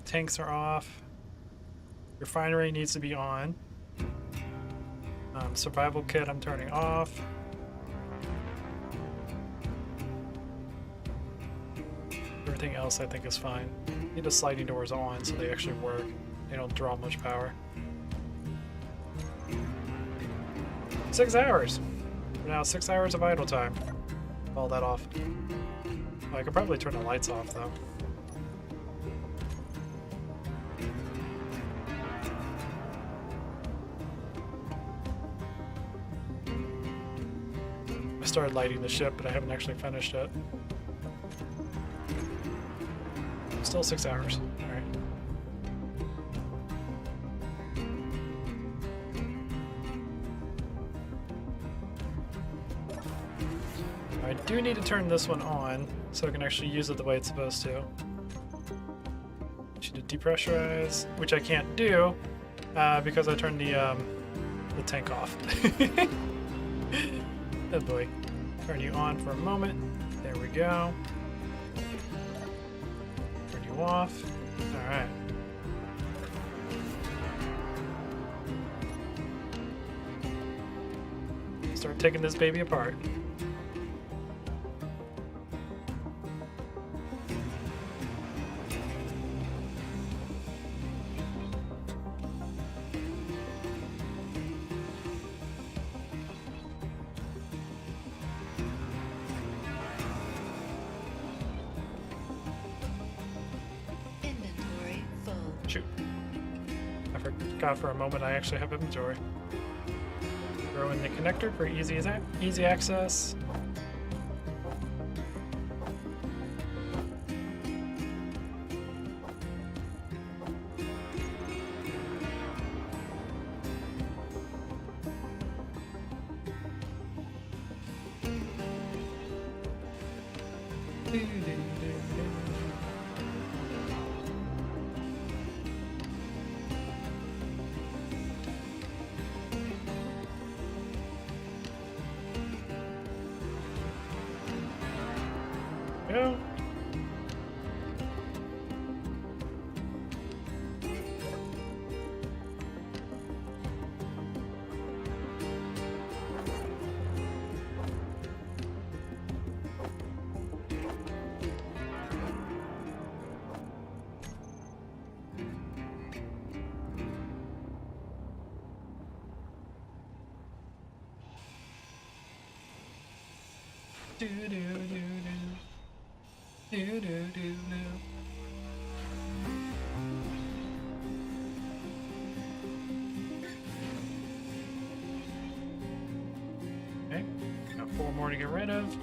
Tanks are off. Refinery needs to be on. Survival kit I'm turning off. Everything else I think is fine. Need the sliding doors on so they actually work. They don't draw much power. 6 hours! We're now 6 hours of idle time. All that off. Oh, I could probably turn the lights off though. I started lighting the ship, but I haven't actually finished it. Still 6 hours. Alright. I do need to turn this one on so I can actually use it the way it's supposed to. Need to depressurize, which I can't do because I turned the tank off. Oh boy. Turn you on for a moment. There we go. Turn you off. Alright. Start taking this baby apart. Inventory full. Shoot. I forgot for a moment I actually have inventory. Throw in the connector for easy access. go. Do do do do. Do do do do. Okay, got 4 more to get rid of.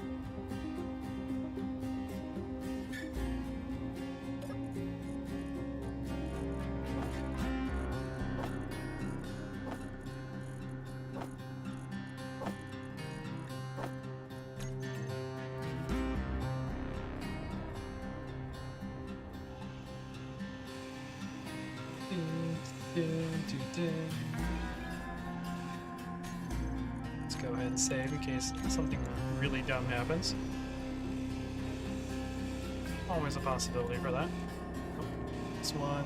Let's go ahead and save in case something really dumb happens. Always a possibility for that. Oh, this one.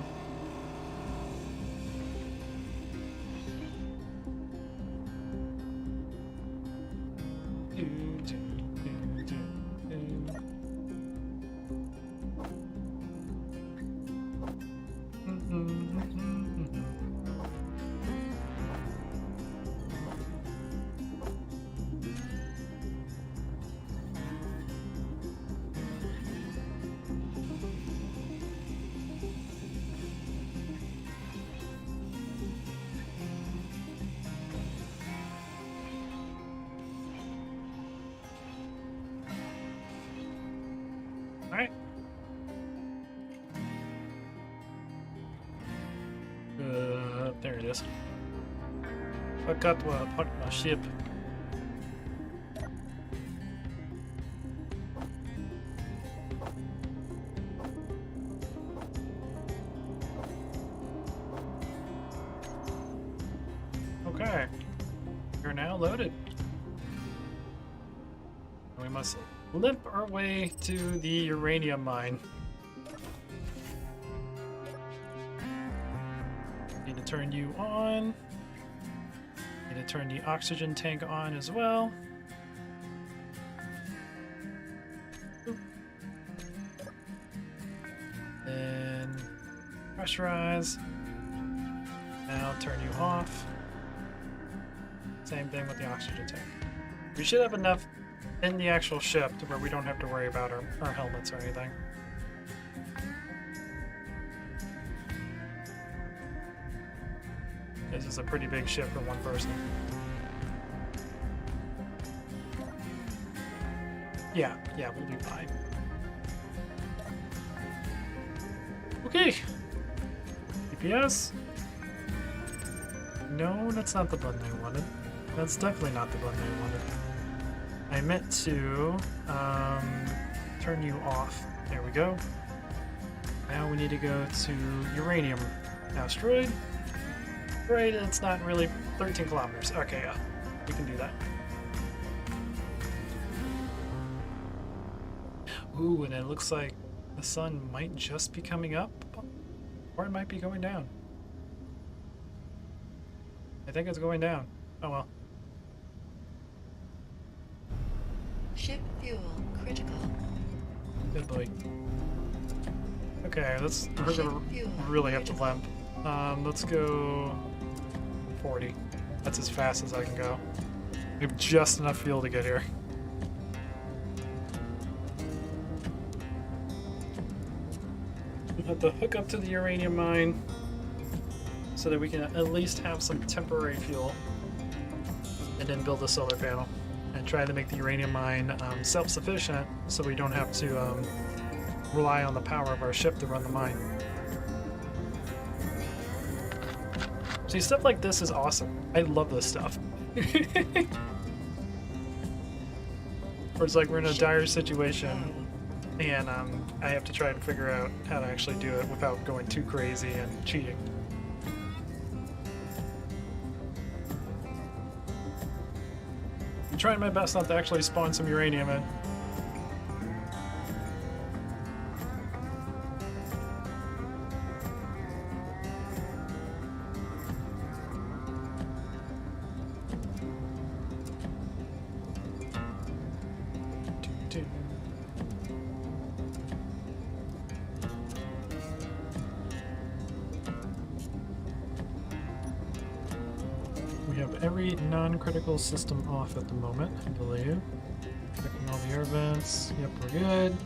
Alright. There it is. Forgot where I parked my ship. Okay. You're now loaded. We must limp our way to the uranium mine. Need to turn you on. Need to turn the oxygen tank on as well. Then pressurize. Now turn you off. Same thing with the oxygen tank. We should have enough in the actual ship to where we don't have to worry about our helmets or anything. This is a pretty big ship for one person. Yeah, we'll be fine. Okay. GPS. No, that's not the button I wanted. That's definitely not the button I wanted. I meant to turn you off. There we go. Now we need to go to uranium asteroid. Right, it's not really 13 kilometers. Okay, yeah, we can do that. Ooh, and it looks like the sun might just be coming up, or it might be going down. I think it's going down. Oh well. Ship fuel critical. Good boy. Okay, we're gonna really have to limp. Let's go 40. That's as fast as I can go. We have just enough fuel to get here. We have to hook up to the uranium mine so that we can at least have some temporary fuel, and then build a solar panel and try to make the uranium mine self-sufficient so we don't have to rely on the power of our ship to run the mine. See, stuff like this is awesome. I love this stuff. Where it's like we're in a dire situation and I have to try and figure out how to actually do it without going too crazy and cheating. I'm trying my best not to actually spawn some uranium in. have every non-critical system off at the moment, I believe. Checking all the air vents. Yep, we're good.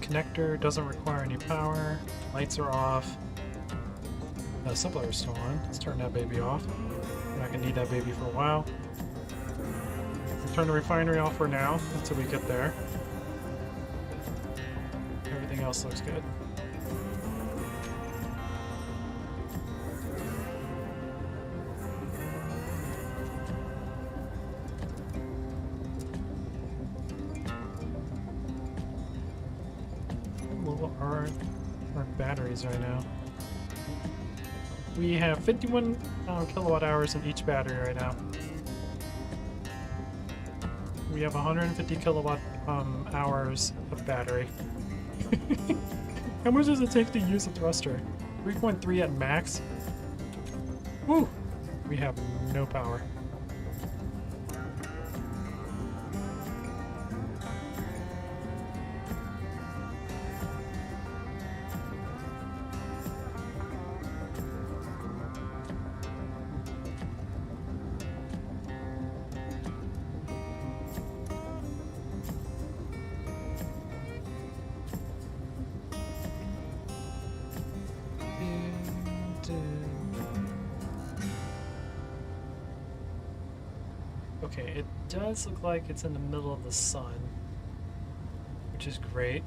Connector doesn't require any power. Lights are off. Suppler's still on. Let's turn that baby off. We're not gonna need that baby for a while. Let's turn the refinery off for now until we get there. Everything else looks good. What are our batteries right now? We have 51 kilowatt hours in each battery right now. We have 150 kilowatt hours of battery. How much does it take to use a thruster? 3.3 at max? Woo! We have no power. Okay, it does look like it's in the middle of the sun, which is great.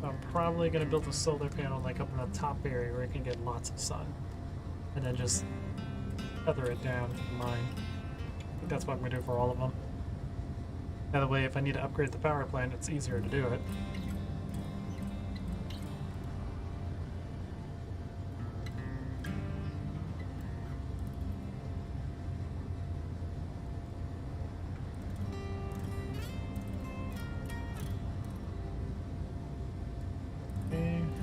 I'm probably going to build a solar panel like up in the top area where it can get lots of sun, and then just feather it down in mine. I think that's what I'm going to do for all of them. That way, if I need to upgrade the power plant, it's easier to do it.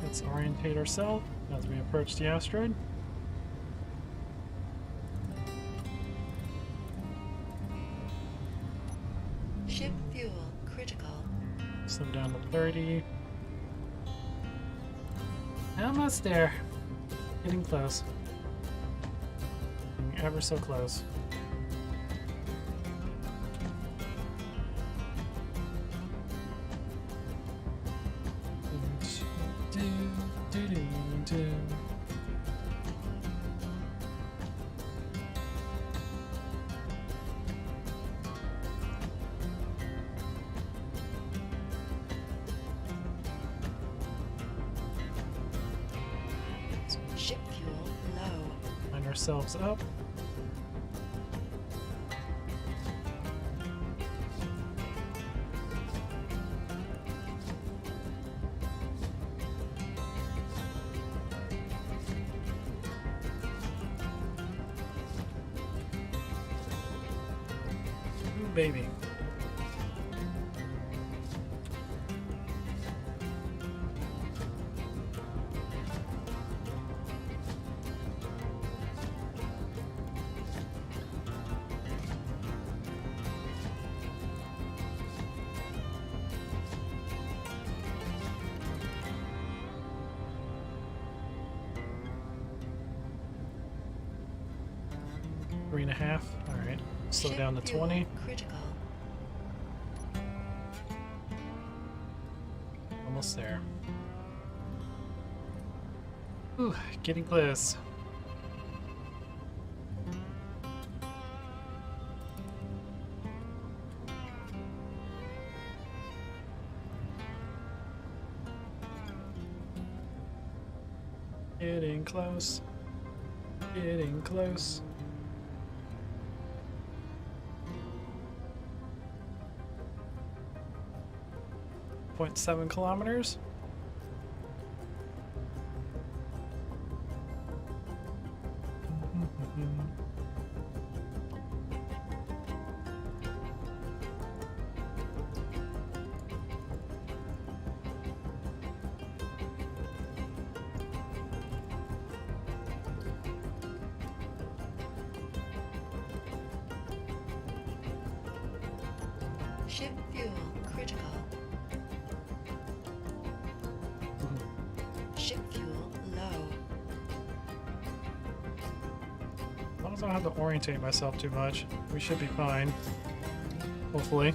Let's orientate ourselves as we approach the asteroid. Ship fuel critical. Slow down to 30. Almost there. Getting close. Getting ever so close. Ship fuel low. Line ourselves up. Ooh, baby. Three and a half. All right. Slow Ship down to fuel 20. critical. Almost there. Ooh, getting close. Getting close. Getting close. .7 kilometers. Ship fuel critical. Ship fuel low. I don't have to orientate myself too much. We should be fine. Hopefully.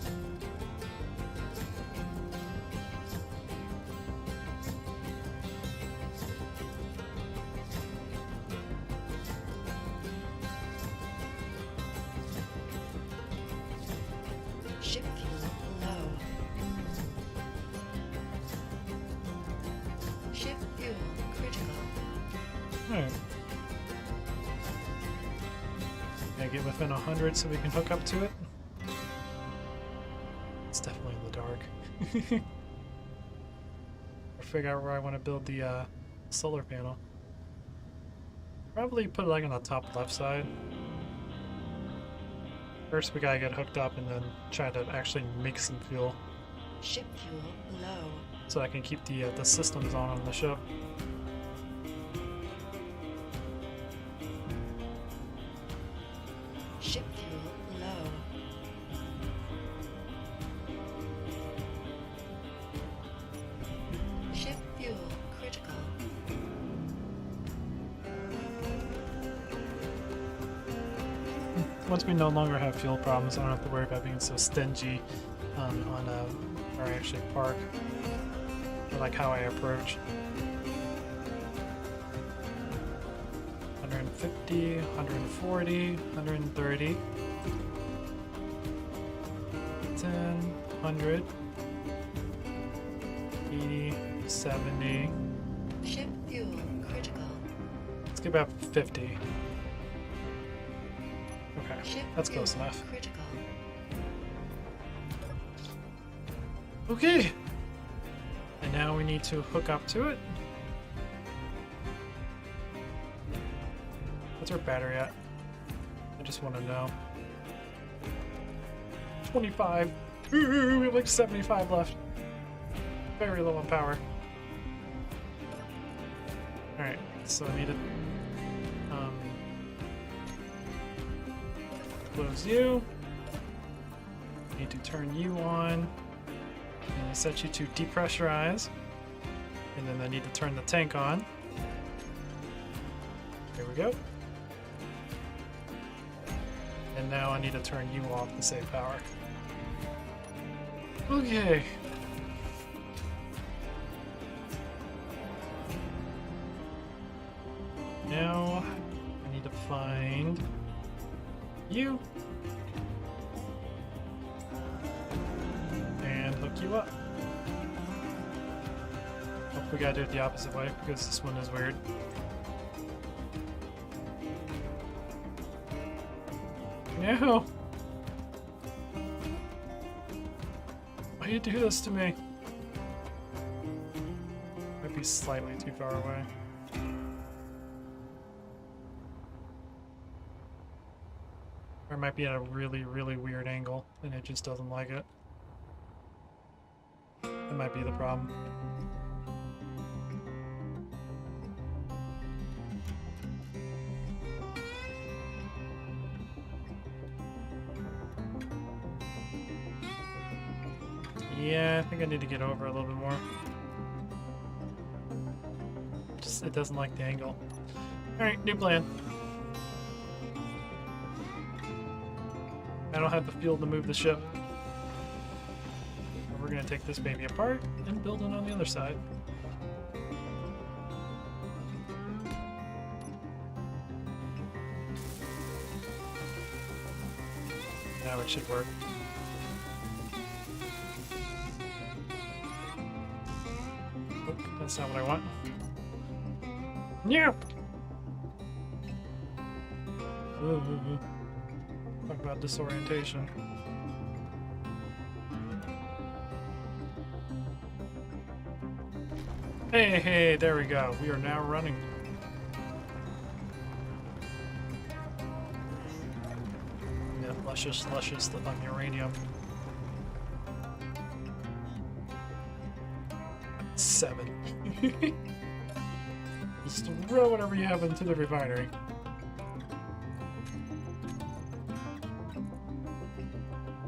Ship fuel low. Ship fuel critical. Alright. Gotta get within 100 so we can hook up to it. It's definitely in the dark. I'll figure out where I want to build the solar panel. Probably put it like on the top left side. First we gotta get hooked up and then try to actually make some fuel Ship fuel low. so I can keep the systems on the ship. Ship fuel low. Ship fuel critical. Once we no longer have fuel problems, I don't have to worry about being so stingy on where I actually park, or like how I approach. 150, 140, 130, 10, 100, 80, 70. Ship fuel critical. Let's get about 50. Okay, Ship that's fuel close enough. critical. Okay, and now we need to hook up to it. What's our battery at? I just want to know. 25. Ooh, we have like 75 left. Very low on power. Alright, so I need to close you. Need to turn you on. And I set you to depressurize. And then I need to turn the tank on. There we go. And now I need to turn you off to save power. Okay. Now I need to find you and hook you up. Hope we gotta do it the opposite way because this one is weird. No! Why do you do this to me? Might be slightly too far away. Or it might be at a really, really weird angle and it just doesn't like it. That might be the problem. Yeah, I think I need to get over a little bit more. Just, it doesn't like the angle. Alright, new plan. I don't have the fuel to move the ship. We're gonna take this baby apart and build it on the other side. Now it should work. Oh, that's not what I want. Yeah. Ooh. Talk about disorientation. Hey, there we go. We are now running. Yeah, luscious on uranium. 7. Just throw whatever you have into the refinery.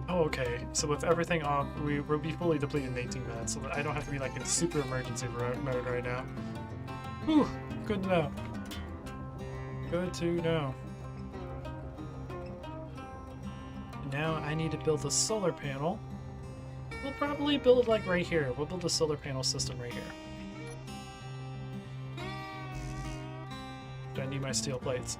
Oh, okay, so with everything off, we will be fully depleted in 18 minutes, so that I don't have to be like in super emergency mode right now. Whew, good to know. Good to know. Now I need to build a solar panel. We'll probably build like right here. We'll build a solar panel system right here. Do I need my steel plates?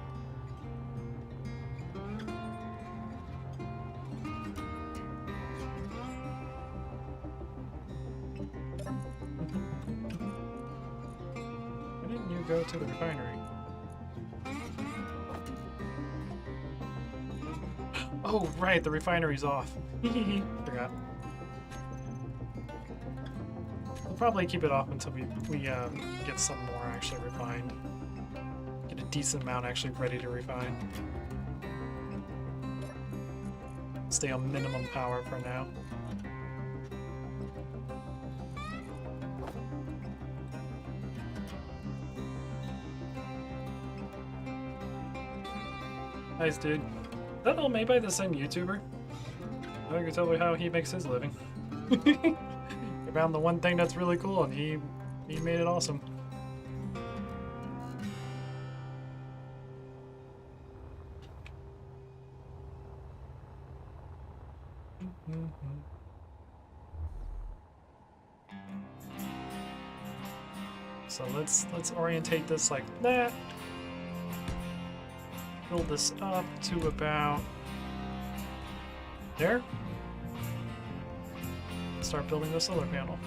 Why didn't you go to the refinery? Oh, right, the refinery's off. Forgot. We'll probably keep it off until we get some more actually refined. Get a decent amount actually ready to refine. Stay on minimum power for now. Nice, dude. Is that all made by the same YouTuber? I can tell you how he makes his living. He found the one thing that's really cool and he made it awesome. So let's orientate this like that. Build this up to about there. Start building the solar panel.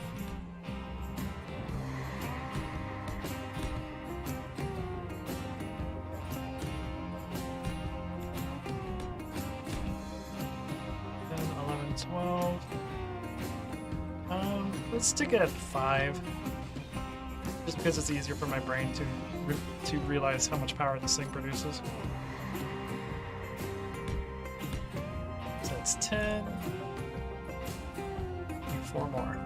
Let's stick it at 5. Just because it's easier for my brain to realize how much power this thing produces. So that's 10. Need 4 more.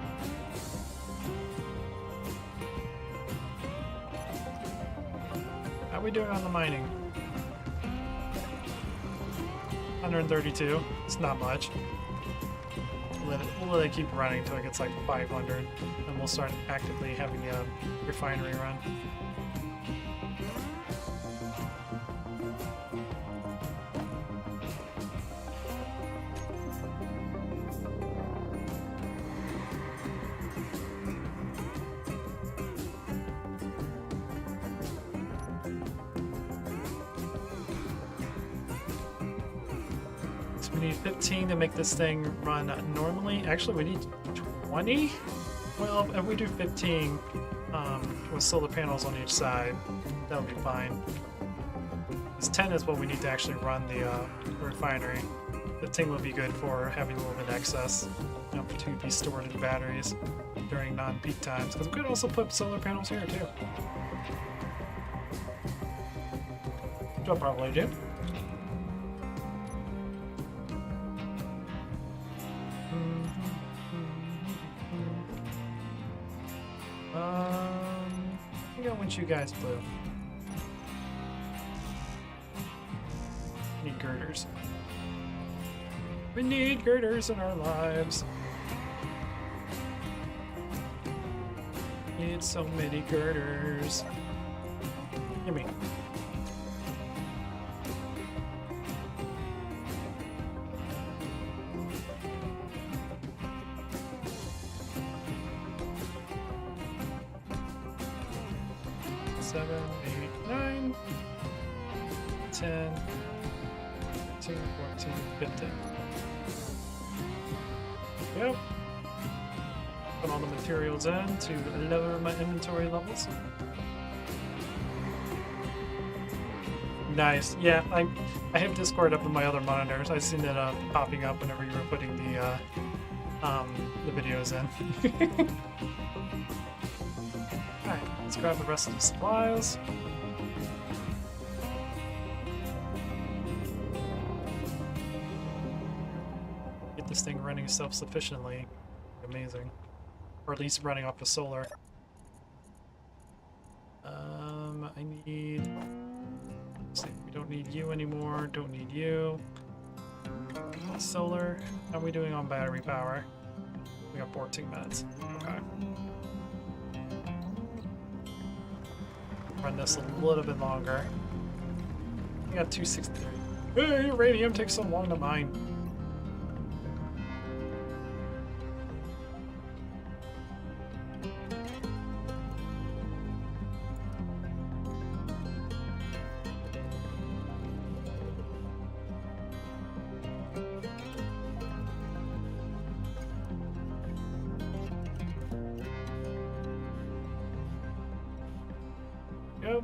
How are we doing on the mining? 132. It's not much. We'll let it keep running until it gets like 500, and we'll start actively having a refinery run. We need 15 to make this thing run normally. Actually, we need 20? Well, if we do 15 with solar panels on each side, that'll be fine. Because 10 is what we need to actually run the refinery. 15 will be good for having a little bit of excess to be stored in batteries during non-peak times. Because we could also put solar panels here too. Which I'll probably do. You guys blue. Need girders. We need girders in our lives. Need so many girders. Gimme. Yep. Put all the materials in to lower my inventory levels. Nice. Yeah, I have Discord up on my other monitors. I've seen it popping up whenever you were putting the videos in. Alright, let's grab the rest of the supplies. This thing running self-sufficiently. Amazing. Or at least running off of solar. I need... Let's see, we don't need you anymore, don't need you. Solar. How are we doing on battery power? We got 14 minutes. Okay. Run this a little bit longer. We got 263. Hey, uranium takes so long to mine. go.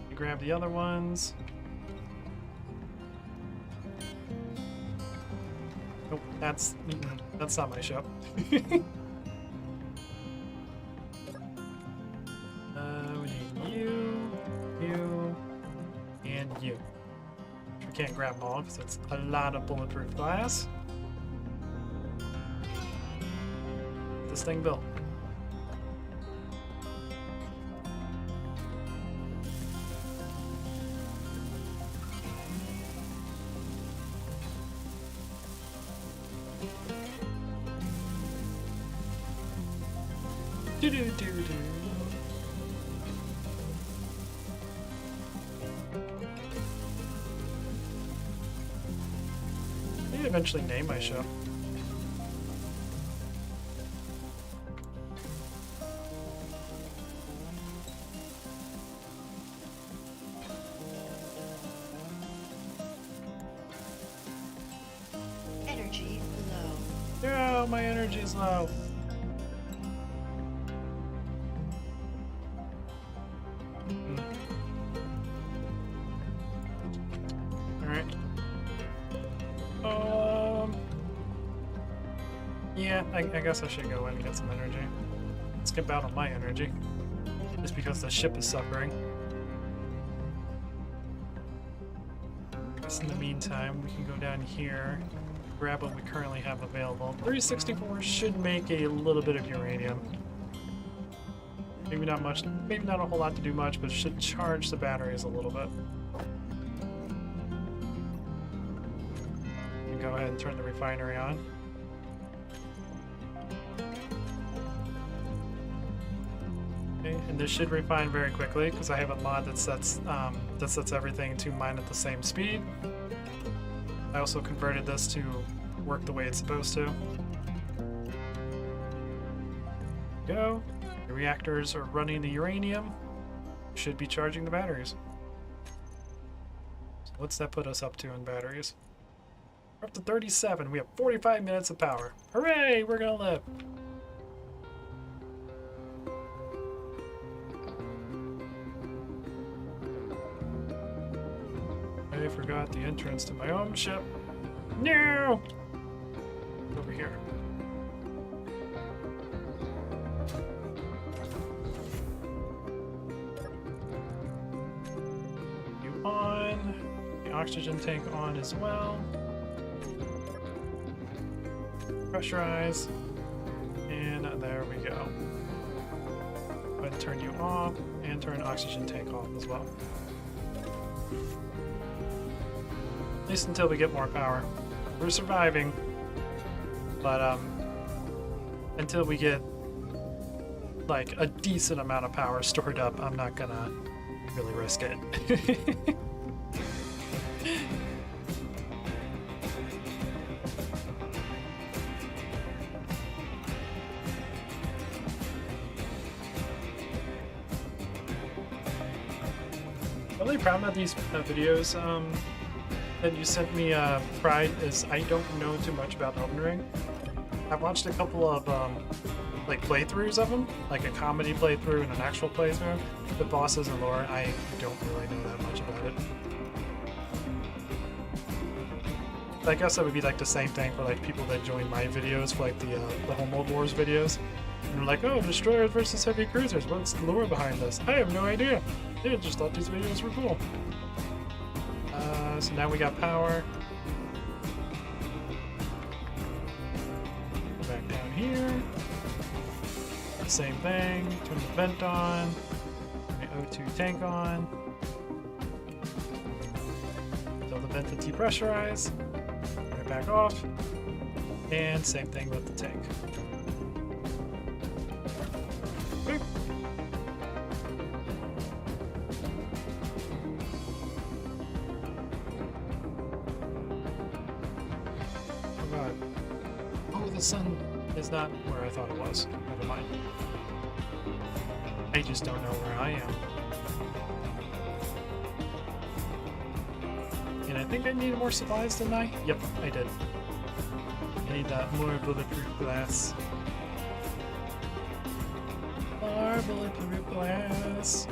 You grab the other ones. Nope, that's not my ship. We need you, and you. We can't grab them all because it's a lot of bulletproof glass. Get this thing built. Do do do do. Maybe eventually name my show. Energy low. No, my energy's low. Yeah, I guess I should go in and get some energy. Skip out on my energy. Just because the ship is suffering. Guess in the meantime, we can go down here, grab what we currently have available. 364 should make a little bit of uranium. Maybe not much, maybe not a whole lot to do much, but should charge the batteries a little bit. We can go ahead and turn the refinery on. And this should refine very quickly because I have a mod that sets everything to mine at the same speed. I also converted this to work the way it's supposed to. Go. The reactors are running the uranium. Should be charging the batteries. So what's that put us up to in batteries? We're up to 37. We have 45 minutes of power. Hooray! We're gonna live. I forgot the entrance to my own ship. No! Over here. You on. The oxygen tank on as well. Pressurize. And there we go. Go ahead and turn you off and turn oxygen tank off as well. At least until we get more power. We're surviving, but until we get like a decent amount of power stored up, I'm not gonna really risk it. The only problem with these videos, that you sent me, Pride, is I don't know too much about Elden Ring. I've watched a couple of like playthroughs of them, like a comedy playthrough and an actual playthrough. The bosses and lore, I don't really know that much about it. I guess that would be like the same thing for like people that join my videos for like the Homeworld Wars videos. And they're like, oh, destroyers versus heavy cruisers. What's the lore behind this? I have no idea. I just thought these videos were cool. So now we got power. Back down here. Same thing. Turn the vent on. The O2 tank on. Tell the vent to depressurize. Right back off. And same thing with the tank. Okay. The sun is not where I thought it was. Never mind. I just don't know where I am. And I think I needed more supplies, didn't I? Yep, I did. I need more bulletproof glass. More bulletproof glass.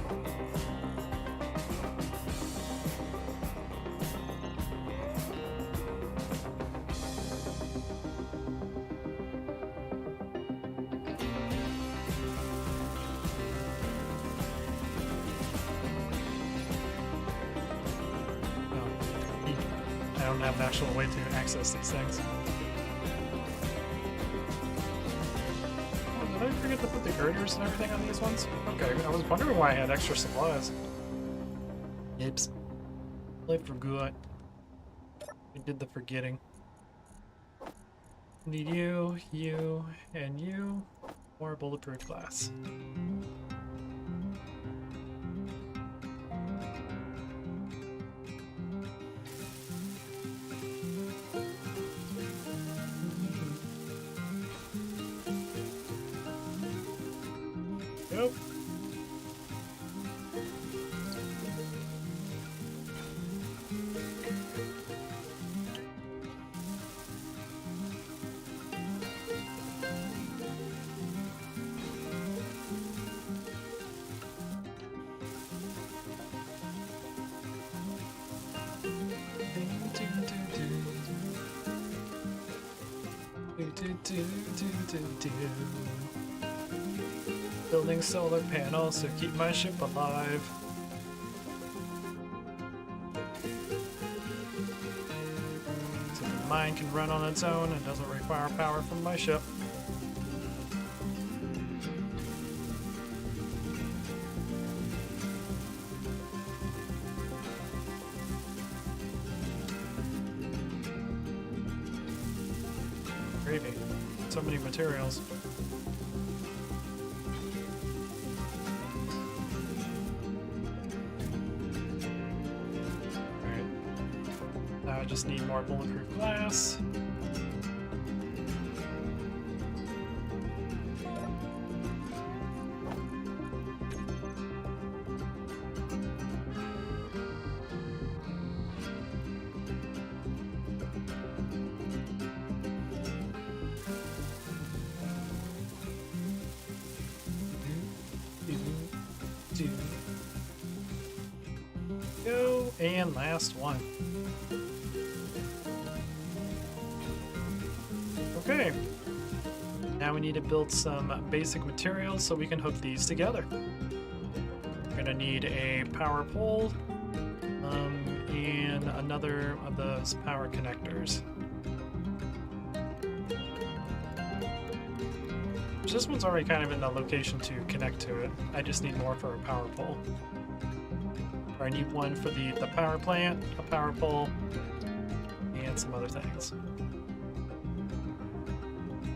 don't have an actual way to access these things. Oh, did I forget to put the girders and everything on these ones? Okay, I was wondering why I had extra supplies. Oops. I forgot. I did the forgetting. Need you, and you. More bulletproof glass. Yep. Building solar panels to keep my ship alive. So the mine can run on its own and doesn't require power from my ship. Gravy. So many materials. Alright. Now I just need more bulletproof glass. Go, and last one. Okay. Now we need to build some basic materials so we can hook these together. We're gonna need a power pole, and another of those power connectors. This one's already kind of in the location to connect to it. I just need more for a power pole. Or I need one for the power plant, a power pole, and some other things.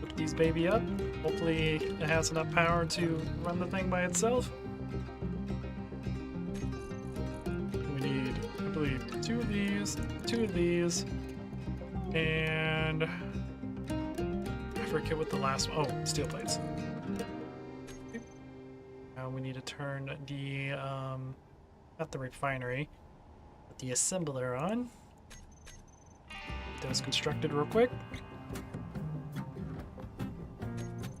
Hook these baby up. Hopefully it has enough power to run the thing by itself. We need, I believe, two of these, and I forget what the last one. Oh, steel plates. Now we need to turn the not the refinery, but the assembler on. Get those constructed real quick.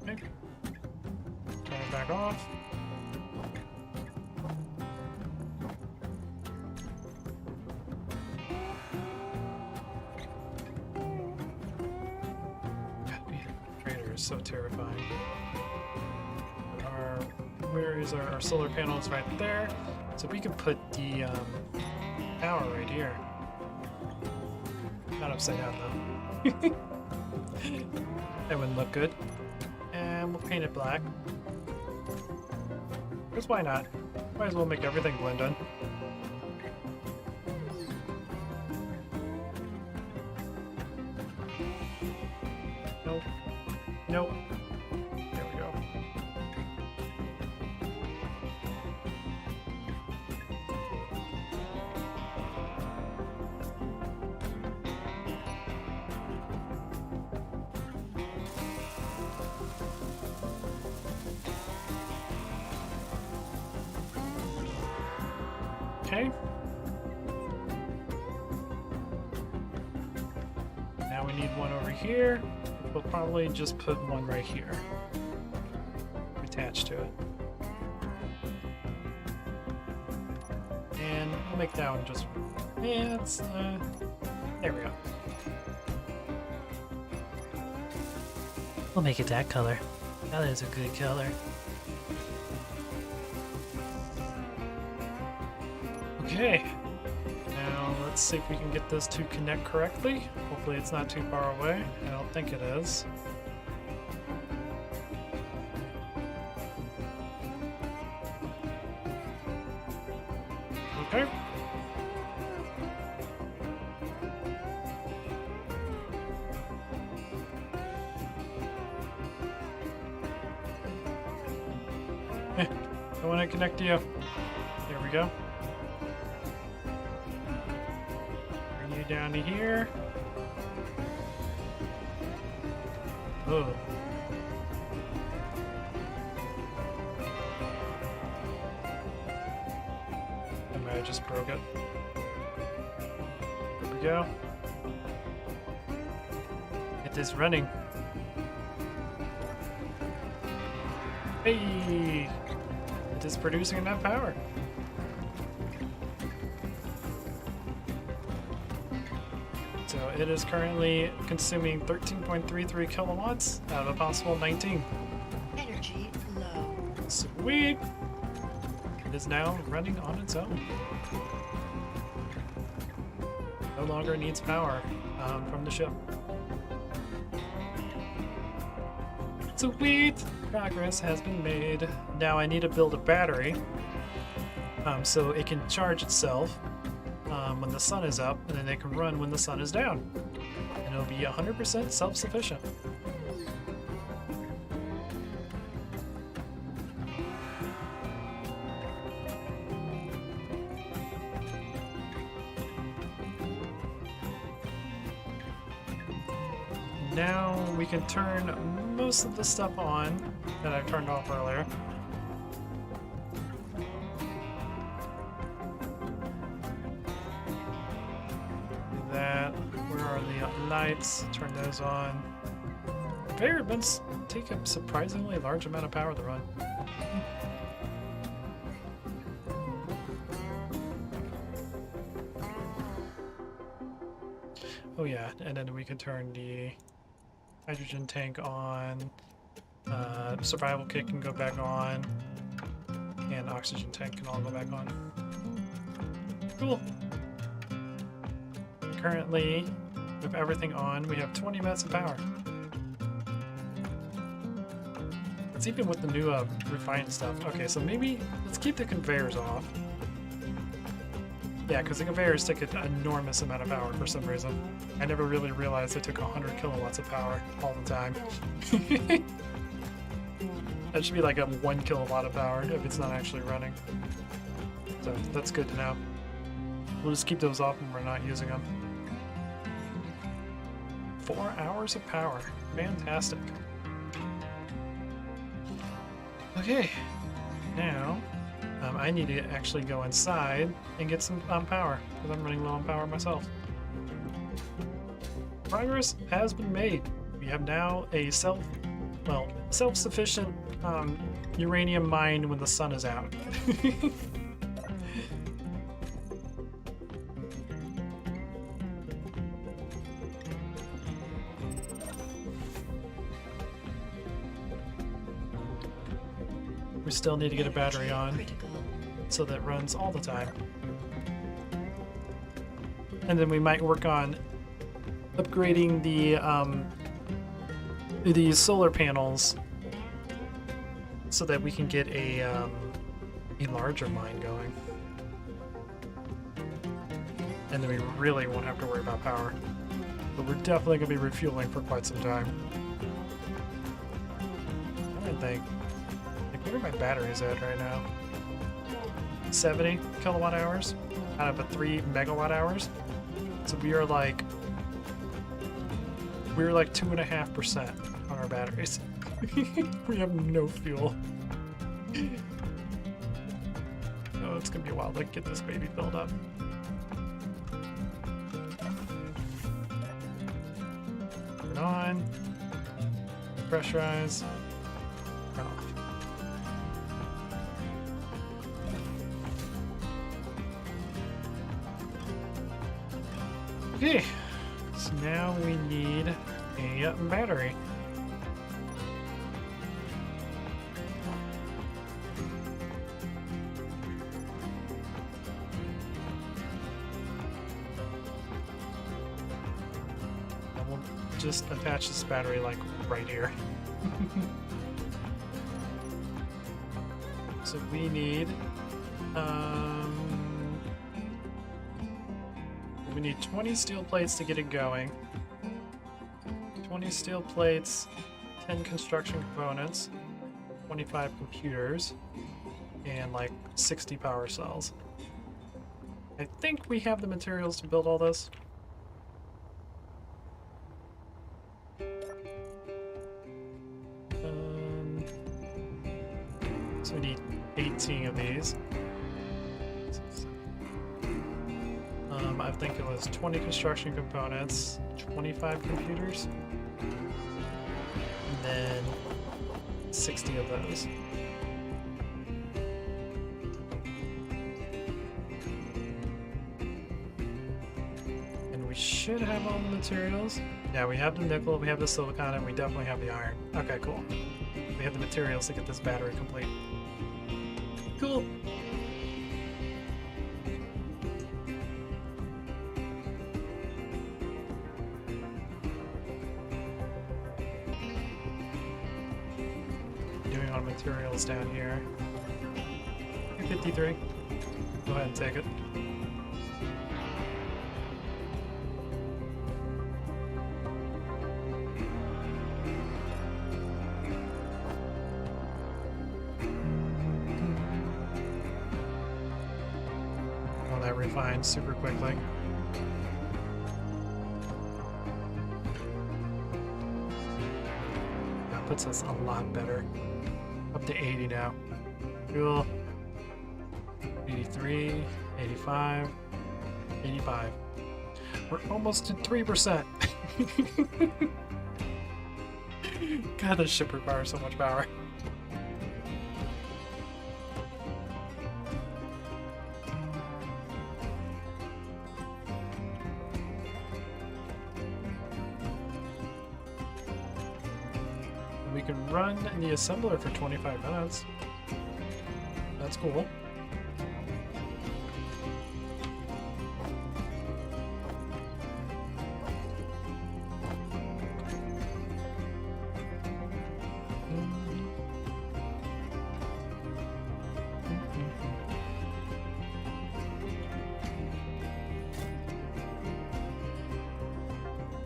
Okay. Turn it back off. Trader is so terrifying. Where is our solar panels? Right there. So we can put the power right here. Not upside down though. That wouldn't look good. And we'll paint it black. Because why not? Might as well make everything blend in. Nope. Nope. There we go. Okay. Now we need one over here. We'll probably just put one right here. Attached to it. And we'll make that one just... Yeah, it's... there we go. We'll make it that color. That is a good color. Okay. Now let's see if we can get this to connect correctly. Hopefully it's not too far away. I don't think it is. Okay. I want to connect to you. There we go. Bring you down to here. Oh. I just broke it. There we go. It is running. Hey! It is producing enough power. So it is currently consuming 13.33 kilowatts out of a possible 19. Energy low. Sweet! It is now running on its own. No longer needs power from the ship. Sweet! Progress has been made. Now I need to build a battery so it can charge itself when the sun is up, and then it can run when the sun is down. And it'll be 100% self-sufficient. Now we can turn most of the stuff on that I turned off earlier. Do that. Where are the lights? Turn those on. Conveyor belts take a surprisingly large amount of power to run. Oh yeah, and then we can turn the hydrogen tank on, survival kit can go back on, and oxygen tank can all go back on. Cool. Currently, with everything on, we have 20 minutes of power. It's even with the new refined stuff. Okay, so maybe let's keep the conveyors off. Yeah, because the conveyors take an enormous amount of power for some reason. I never really realized it took 100 kilowatts of power all the time. That should be like a 1 kilowatt of power if it's not actually running. So that's good to know. We'll just keep those off when we're not using them. 4 hours of power. Fantastic. Okay, now I need to actually go inside and get some power because I'm running low on power myself. Progress has been made. We have now a self-sufficient uranium mine when the sun is out. We still need to get a battery on so that it runs all the time. And then we might work on upgrading the solar panels so that we can get a larger mine going. And then we really won't have to worry about power. But we're definitely going to be refueling for quite some time. I don't think. Where are my batteries at right now? 70 kilowatt hours out of a 3 megawatt hours. So we are like 2.5% on our batteries. We have no fuel. Oh, it's gonna be a while to get this baby filled up. Turn on. Pressurize. Turn off. Okay, so now we need a battery. just attach this battery like right here. So we need we need 20 steel plates to get it going. 20 steel plates, 10 construction components, 25 computers, and like 60 power cells. I think we have the materials to build all this. So we need 18 of these. I think it was 20 construction components, 25 computers, and then 60 of those. And we should have all the materials. Yeah, we have the nickel, we have the silicon, and we definitely have the iron. Okay, cool. We have the materials to get this battery complete. Cool. Doing our materials down here. 253. Go ahead and take it. All that refined super quickly. That puts us a lot better. Up to 80 now. Cool. 83, 85, 85. We're almost at 3%. God, this ship requires so much power. We can run the assembler for 25 minutes. That's cool.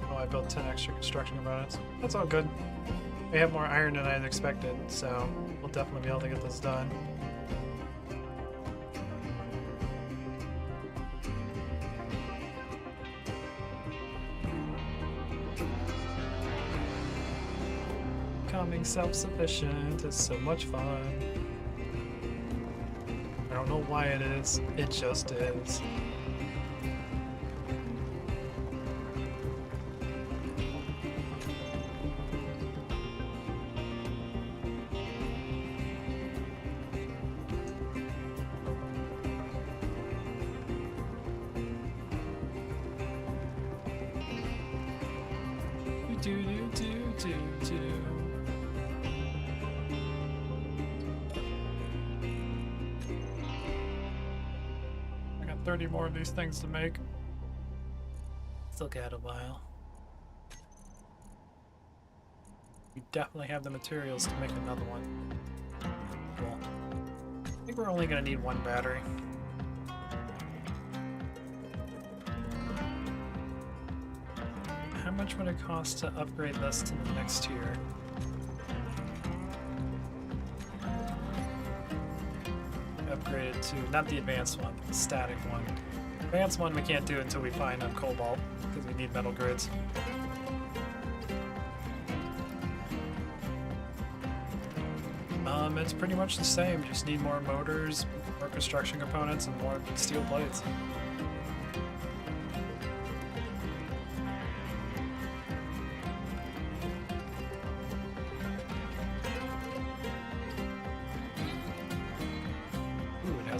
Oh, I built 10 extra construction components. That's all good. We have more iron than I expected, so we'll definitely be able to get this done. Becoming self-sufficient is so much fun. I don't know why it is, it just is. Do do do do do. I got 30 more of these things to make. Still got a while. We definitely have the materials to make another one. Cool. I think we're only gonna need one battery. How much would it cost to upgrade this to the next tier? Upgrade it to, not the advanced one, the static one. Advanced one we can't do until we find a cobalt, because we need metal grids. It's pretty much the same, just need more motors, more construction components, and more steel plates.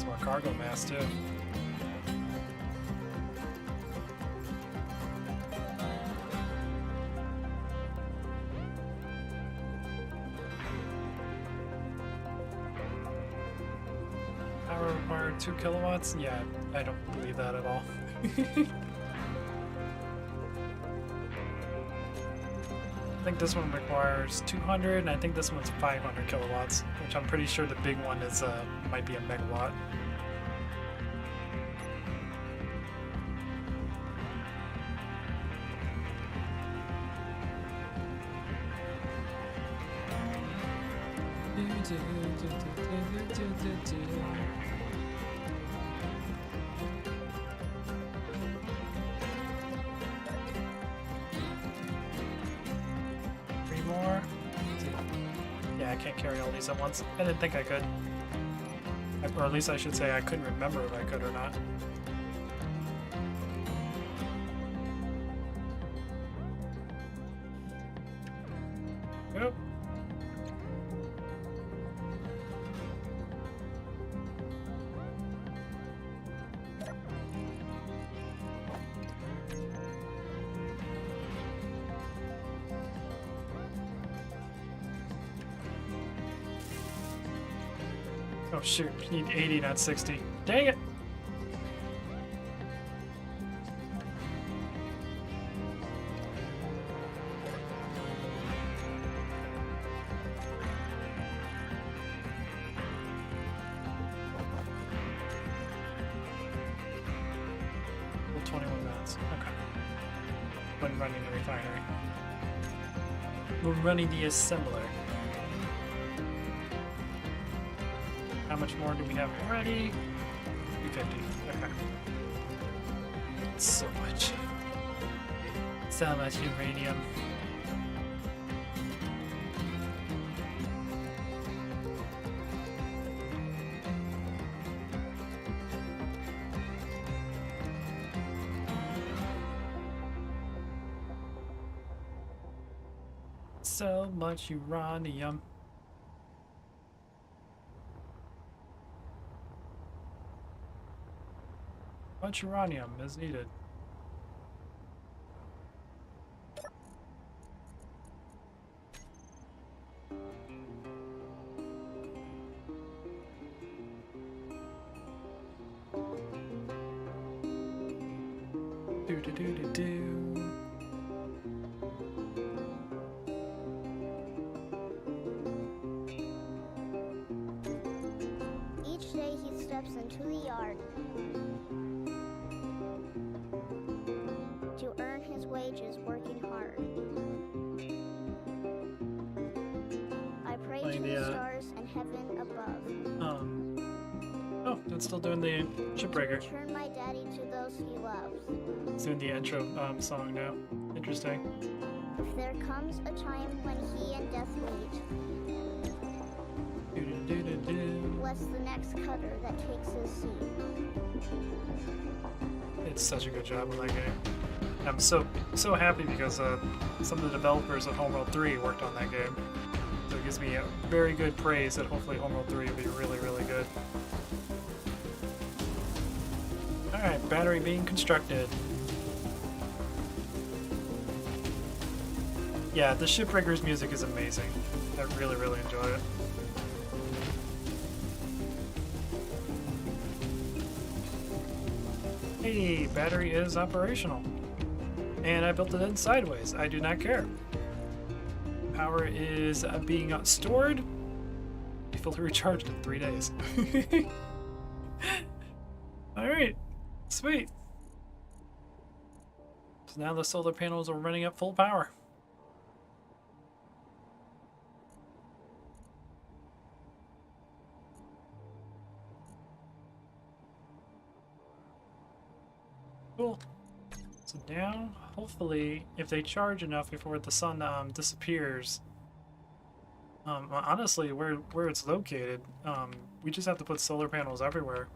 More cargo mass too. Power required 2 kilowatts? Yeah, I don't believe that at all. think this one requires 200, and I think this one's 500 kilowatts, which I'm pretty sure the big one is might be a megawatt. Three more. Yeah, I can't carry all these at once. I didn't think I could. Or at least I should say I couldn't remember if I could or not. Yep. Oh shoot, you need 80, not 60. Dang it! Well, 21 minutes. Okay. When running the refinery. We're running the assembler. How much more do we have already? 350. Okay. So much. So much uranium. So much uranium. Much uranium is needed. Do do do do do. Each day he steps into the yard to earn his wages working hard. I pray to Playing the the, stars and heaven above. Oh, it's still doing the shipbreaker. Turn my daddy to those he loves. It's doing the intro song now. Interesting. If there comes a time when he and death meet, Do do do do do. bless the next cutter that takes his seat. It's such a good job on that game. I'm so happy because some of the developers of Homeworld 3 worked on that game. So it gives me a very good praise that hopefully Homeworld 3 will be really, really good. Alright, battery being constructed. Yeah, the Shipbreaker's music is amazing. I really, really enjoy it. Hey, battery is operational. And I built it in sideways. I do not care. Power is being stored. Be fully recharged in 3 days. Alright, sweet. So now the solar panels are running at full power. Cool. So now, hopefully, if they charge enough before the sun disappears, honestly, where it's located, we just have to put solar panels everywhere,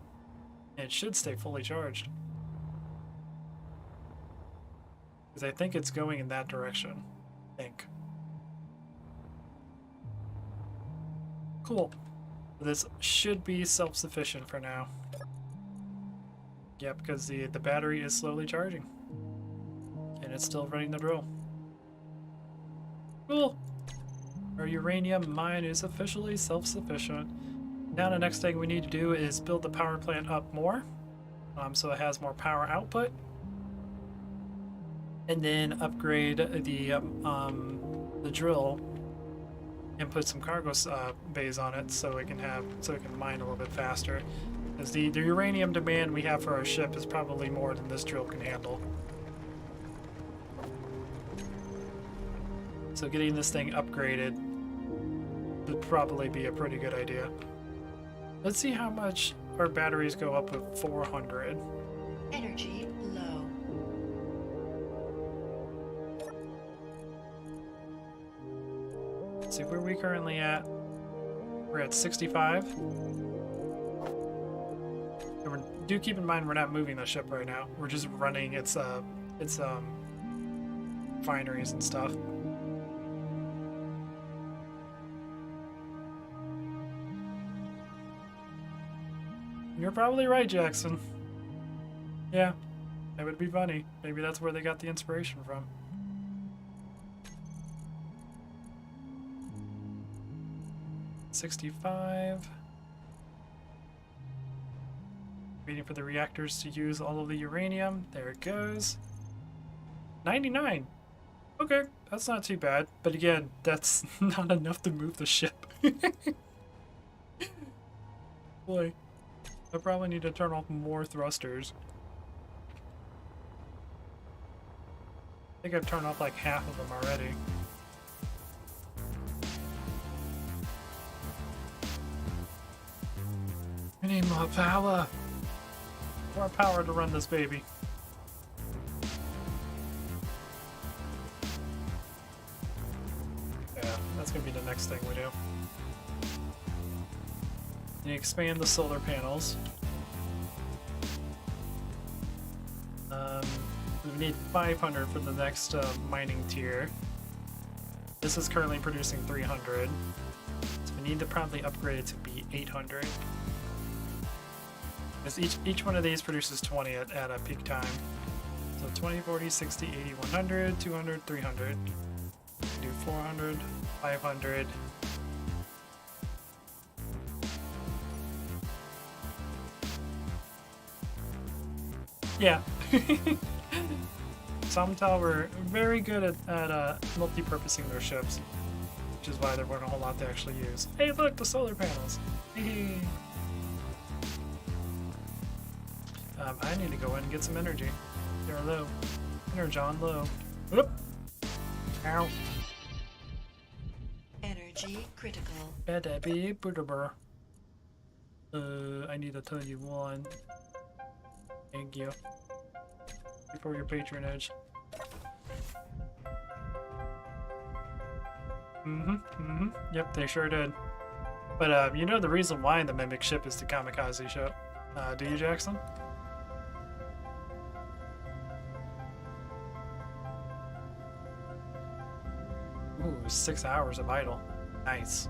and it should stay fully charged. Because I think it's going in that direction. I think. Cool. This should be self-sufficient for now. Yeah, because the battery is slowly charging. And it's still running the drill. Cool! Our uranium mine is officially self-sufficient. Now the next thing we need to do is build the power plant up more. So it has more power output. And then upgrade the the drill and put some cargo bays on it so it can mine a little bit faster. Because the uranium demand we have for our ship is probably more than this drill can handle. So getting this thing upgraded would probably be a pretty good idea. Let's see how much our batteries go up with 400. Energy low. Let's see where we currently at. We're at 65. And do keep in mind we're not moving the ship right now. We're just running its refineries and stuff. You're probably right, Jackson. Yeah, that would be funny. Maybe that's where they got the inspiration from. $65. Waiting for the reactors to use all of the uranium. There it goes. 99. Okay, that's not too bad. But again, that's not enough to move the ship. Boy, I probably need to turn off more thrusters. I think I've turned off like half of them already. We need more power. More power to run this baby. Yeah, that's gonna be the next thing we do. You expand the solar panels. We need 500 for the next mining tier. This is currently producing 300. So we need to probably upgrade it to be 800. Because each one of these produces 20 at a peak time. So 20, 40, 60, 80, 100, 200, 300. Do 400, 500. Yeah. Somtal were very good at multi-purposing their ships, which is why there weren't a whole lot to actually use. Hey, look, the solar panels. Hey. I need to go in and get some energy. They're low. Energon low. Whoop. Ow. Energy critical. I need to tell you one. Thank you for your patronage. Yep, they sure did. But you know the reason why the Mimic ship is the kamikaze ship, do you, Jackson? Ooh, 6 hours of idle. Nice.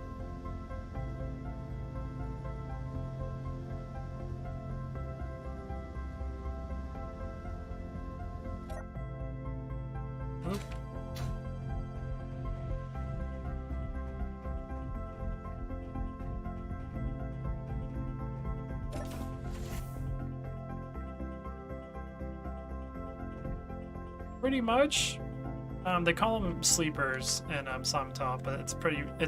Oop. Pretty much. They call them sleepers in Samtal, but it's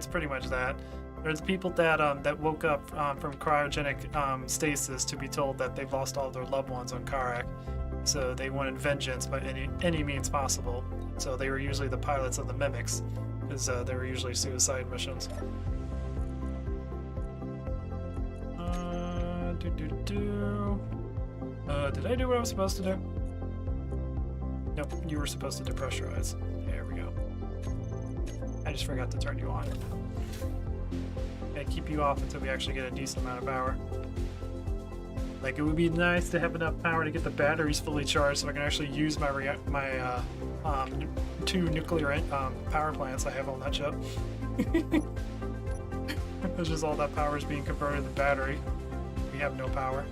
pretty much that. There's people that woke up from cryogenic stasis to be told that they've lost all their loved ones on Karak, so they wanted vengeance by any means possible. So they were usually the pilots of the Mimics, because they were usually suicide missions. Did I do what I was supposed to do? Nope, you were supposed to depressurize. There we go. I just forgot to turn you on. And keep you off until we actually get a decent amount of power. Like, it would be nice to have enough power to get the batteries fully charged so I can actually use my two nuclear power plants I have on that ship. It's just all that power is being converted to battery. We have no power.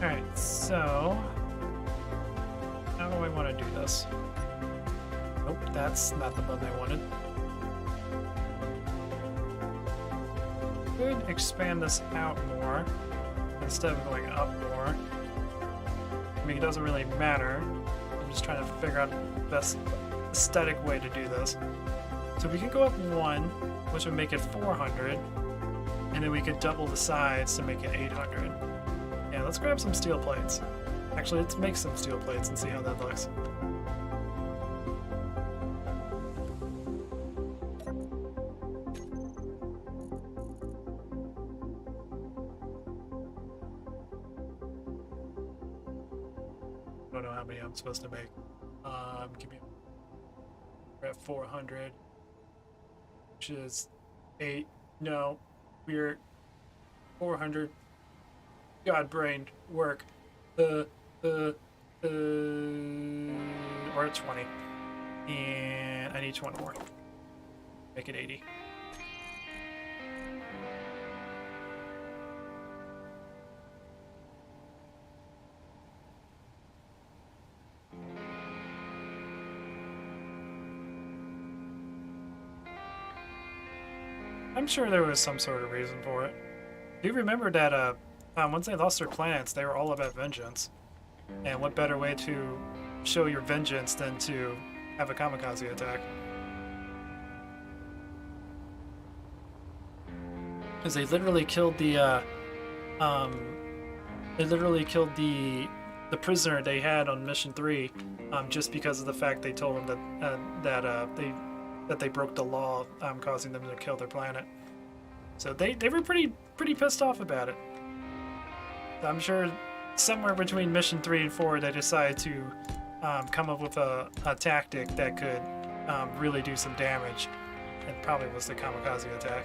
Alright, so how do I want to do this? Nope, that's not the button I wanted. Could expand this out more. instead of going up more. I mean, it doesn't really matter. I'm just trying to figure out the best aesthetic way to do this. So we could go up 1, which would make it 400, and then we could double the sides to make it 800. Yeah, let's grab some steel plates. Actually, let's make some steel plates and see how that looks. I don't know how many I'm supposed to make. Give me. We're at 400, which is 8. No, we're 400. God, brain work. We're at 20, and I need 1 more. Make it 80. I'm sure there was some sort of reason for it. Do you remember that once they lost their planets, they were all about vengeance? And what better way to show your vengeance than to have a kamikaze attack? Because they literally killed the the prisoner they had on mission 3, just because of the fact they told him that they broke the law, causing them to kill their planet. So they were pretty pissed off about it. I'm sure somewhere between mission 3 and 4 they decided to come up with a tactic that could really do some damage. It probably was the kamikaze attack.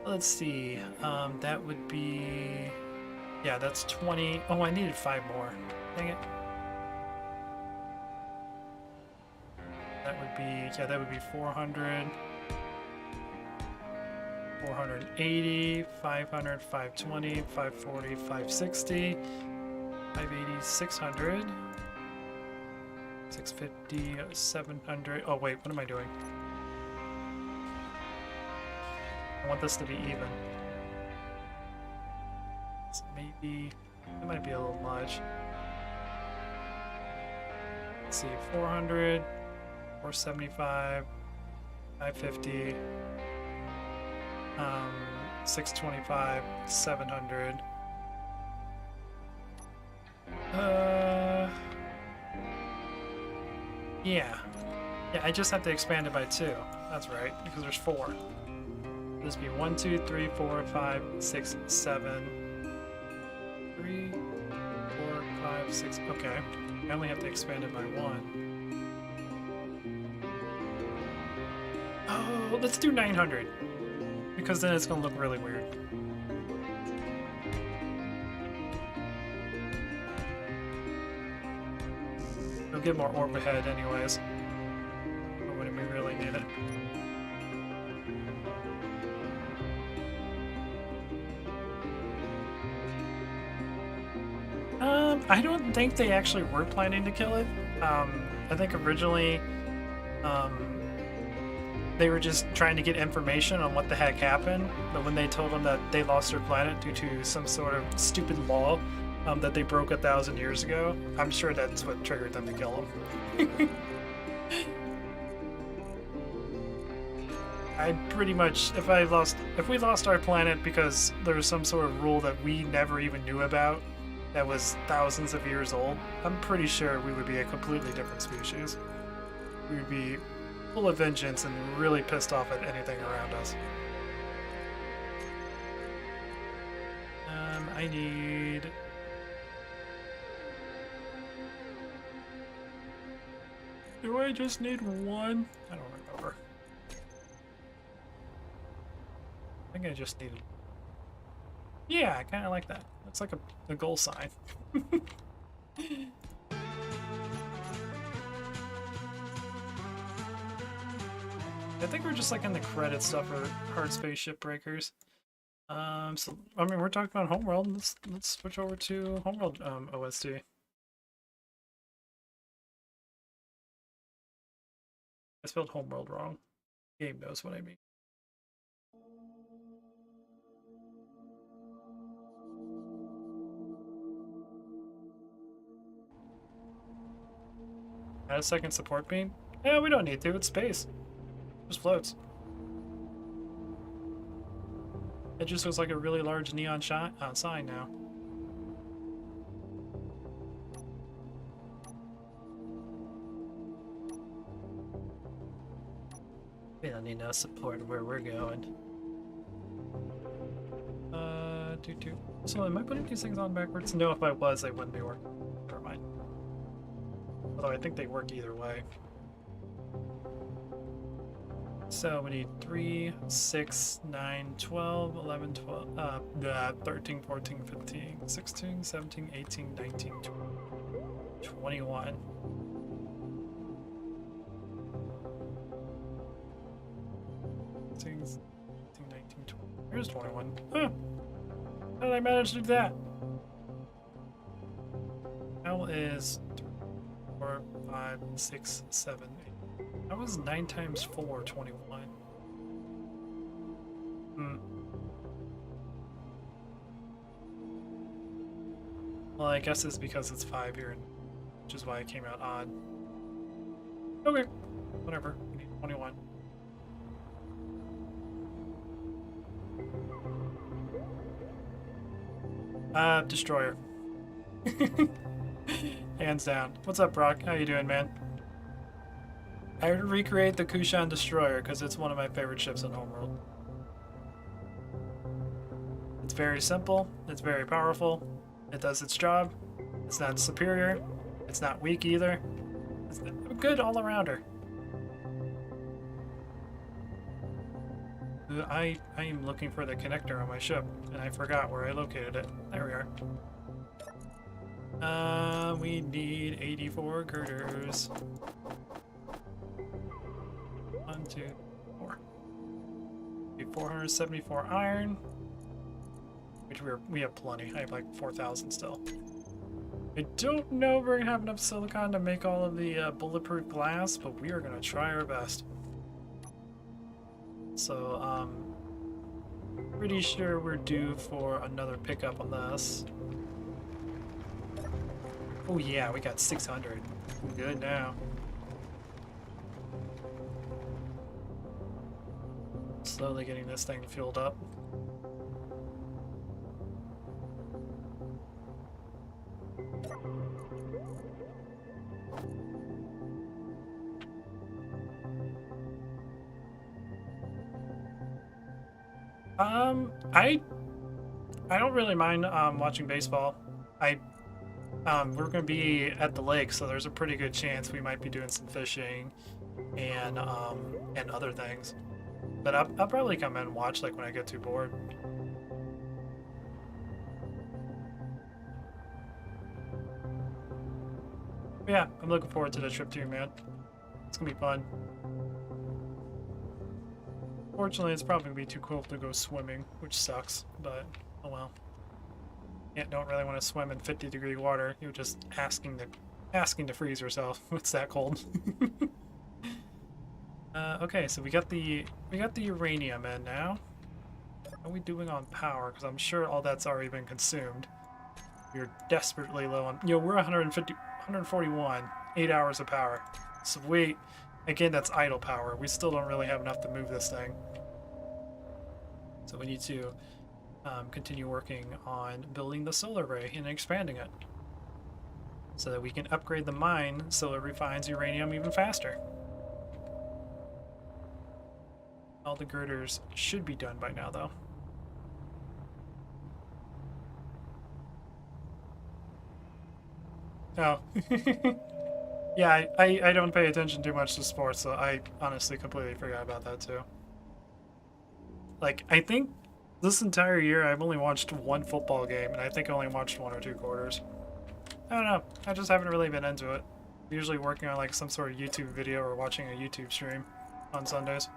Let's see, that would be, yeah, that's 20. Oh, I needed 5 more. Dang it. That would be, yeah, that would be 400, 480, 500, 520, 540, 560, 580, 600, 650, 700. Oh, wait, what am I doing? I want this to be even. So maybe, that might be a little much. Let's see, 400. 475, 550, 625, 700. Yeah. Yeah, I just have to expand it by 2. That's right, because there's 4. This would be 1, 2, 3, 4, 5, 6, 7. 3, 4, 5, 6. Okay. I only have to expand it by 1. Oh, let's do 900, because then it's gonna look really weird. We'll get more orb ahead anyways. But when we really need it. I don't think they actually were planning to kill it. I think originally, they were just trying to get information on what the heck happened, but when they told them that they lost their planet due to some sort of stupid law that they broke 1,000 years ago, I'm sure that's what triggered them to kill him. I pretty much, if we lost our planet because there was some sort of rule that we never even knew about that was thousands of years old, I'm pretty sure we would be a completely different species. We would be full of vengeance and really pissed off at anything around us. I need... Do I just need 1? I don't remember. I think I just needed... Yeah, I kind of like that. That's like a goal sign. I think we're just like in the credit stuff for hard spaceship breakers. So I mean, we're talking about Homeworld. Let's switch over to Homeworld OST. I spelled Homeworld wrong. Game knows what I mean. Add a second support beam? Yeah, we don't need to. It's space. Just floats. It just looks like a really large neon sign now. We don't need no support where we're going. So am I putting these things on backwards? No, if I was, they wouldn't be working. Never mind. Although I think they work either way. So we need 3, 6, 9, 12, 11, 12, 13, 14, 15, 16, 17, 18, 19, 20, 21. Here's 21. Huh. How did I manage to do that? How is 3, 4, 5, 6, 7, 8? That was 9 times 4, 21. Well, I guess it's because it's 5 here, which is why it came out odd. Okay, whatever. We need 21. Destroyer. Hands down. What's up, Brock? How you doing, man? I would recreate the Kushan Destroyer because it's one of my favorite ships in Homeworld. It's very simple. It's very powerful. It does its job. It's not superior. It's not weak either. It's a good all-arounder. I am looking for the connector on my ship, and I forgot where I located it. There we are. We need 84 girders. 1, 2, 4. 474 iron, which we have plenty. I have like 4,000 still. I don't know if we're gonna have enough silicon to make all of the bulletproof glass, but we are gonna try our best. So, pretty sure we're due for another pickup on this. Oh yeah, we got 600. Good now. Slowly getting this thing fueled up. I don't really mind watching baseball. We're gonna be at the lake, so there's a pretty good chance we might be doing some fishing and other things. But I'll probably come in and watch like when I get too bored. But yeah, I'm looking forward to the trip too, man. It's gonna be fun. Fortunately, it's probably gonna be too cold to go swimming, which sucks, but oh well. Yeah, don't really want to swim in 50-degree water. You're just asking to freeze yourself. It's that cold. Okay, so we got the uranium in now. How are we doing on power? Because I'm sure all that's already been consumed. We're desperately low on. We're 141, 8 hours of power. So again, that's idle power. We still don't really have enough to move this thing. So we need to continue working on building the solar array and expanding it so that we can upgrade the mine so it refines uranium even faster. All the girders should be done by now, though. Oh. Yeah, I don't pay attention too much to sports, so I honestly completely forgot about that too. Like, I think this entire year I've only watched one football game, and I think I only watched 1 or 2 quarters. I don't know, I just haven't really been into it. I'm usually working on like some sort of YouTube video or watching a YouTube stream on Sundays.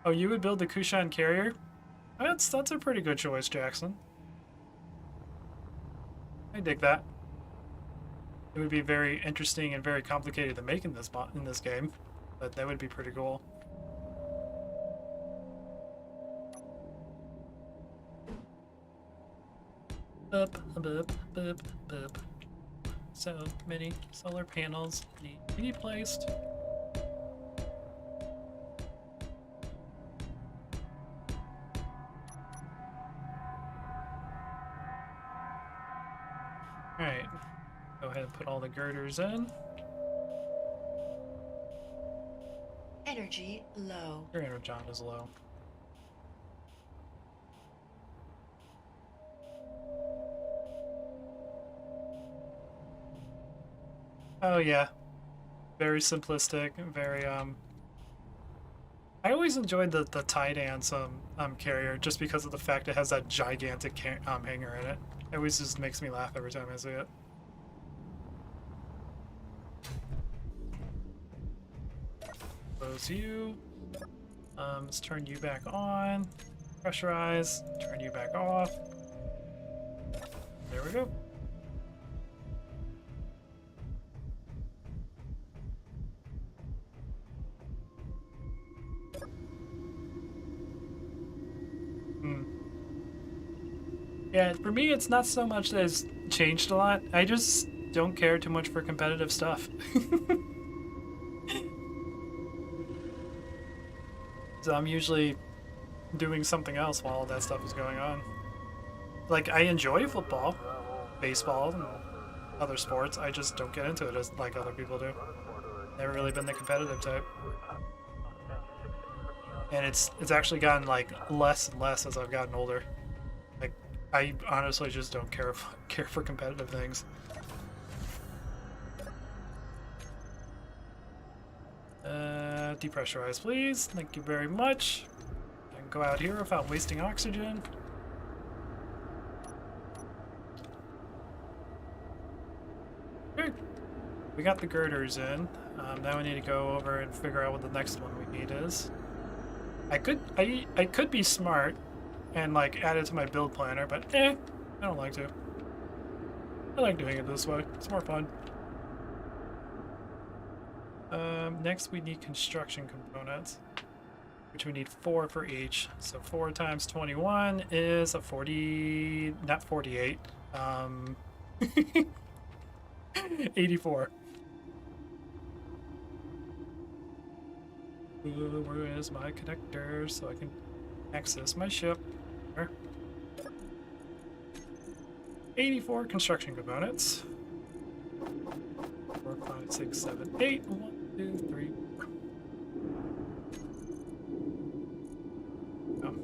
Oh, you would build the Kushan carrier? That's a pretty good choice, Jackson. I dig that. It would be very interesting and very complicated to make in this game, but that would be pretty cool. Boop, boop, boop, boop. so many solar panels need to be placed. Alright, go ahead and put all the girders in. Energy low. Your energon is low. Oh yeah, very simplistic, very I always enjoyed the tie dance carrier just because of the fact it has that gigantic hanger in it. It always just makes me laugh every time I see it. Close you. Let's turn you back on. Pressurize. Turn you back off. There we go. Yeah, for me, it's not so much that it's changed a lot. I just don't care too much for competitive stuff. So I'm usually doing something else while all that stuff is going on. Like, I enjoy football, baseball, and other sports. I just don't get into it as like other people do. Never really been the competitive type. And it's actually gotten like less and less as I've gotten older. Like, I honestly just don't care for competitive things. Depressurize, please. Thank you very much. I can go out here without wasting oxygen. Okay. We got the girders in. Now we need to go over and figure out what the next one we need is. I could be smart and like add it to my build planner, but I don't like to. I like doing it this way. It's more fun. Next we need construction components, which we need 4 for each. So 4 times 21 is a 40, not 48, 84. Where is my connector so I can access my ship? There. 84 construction components. 4, 5, 6, 7, 8. 1, 2, 3, 4. Oh.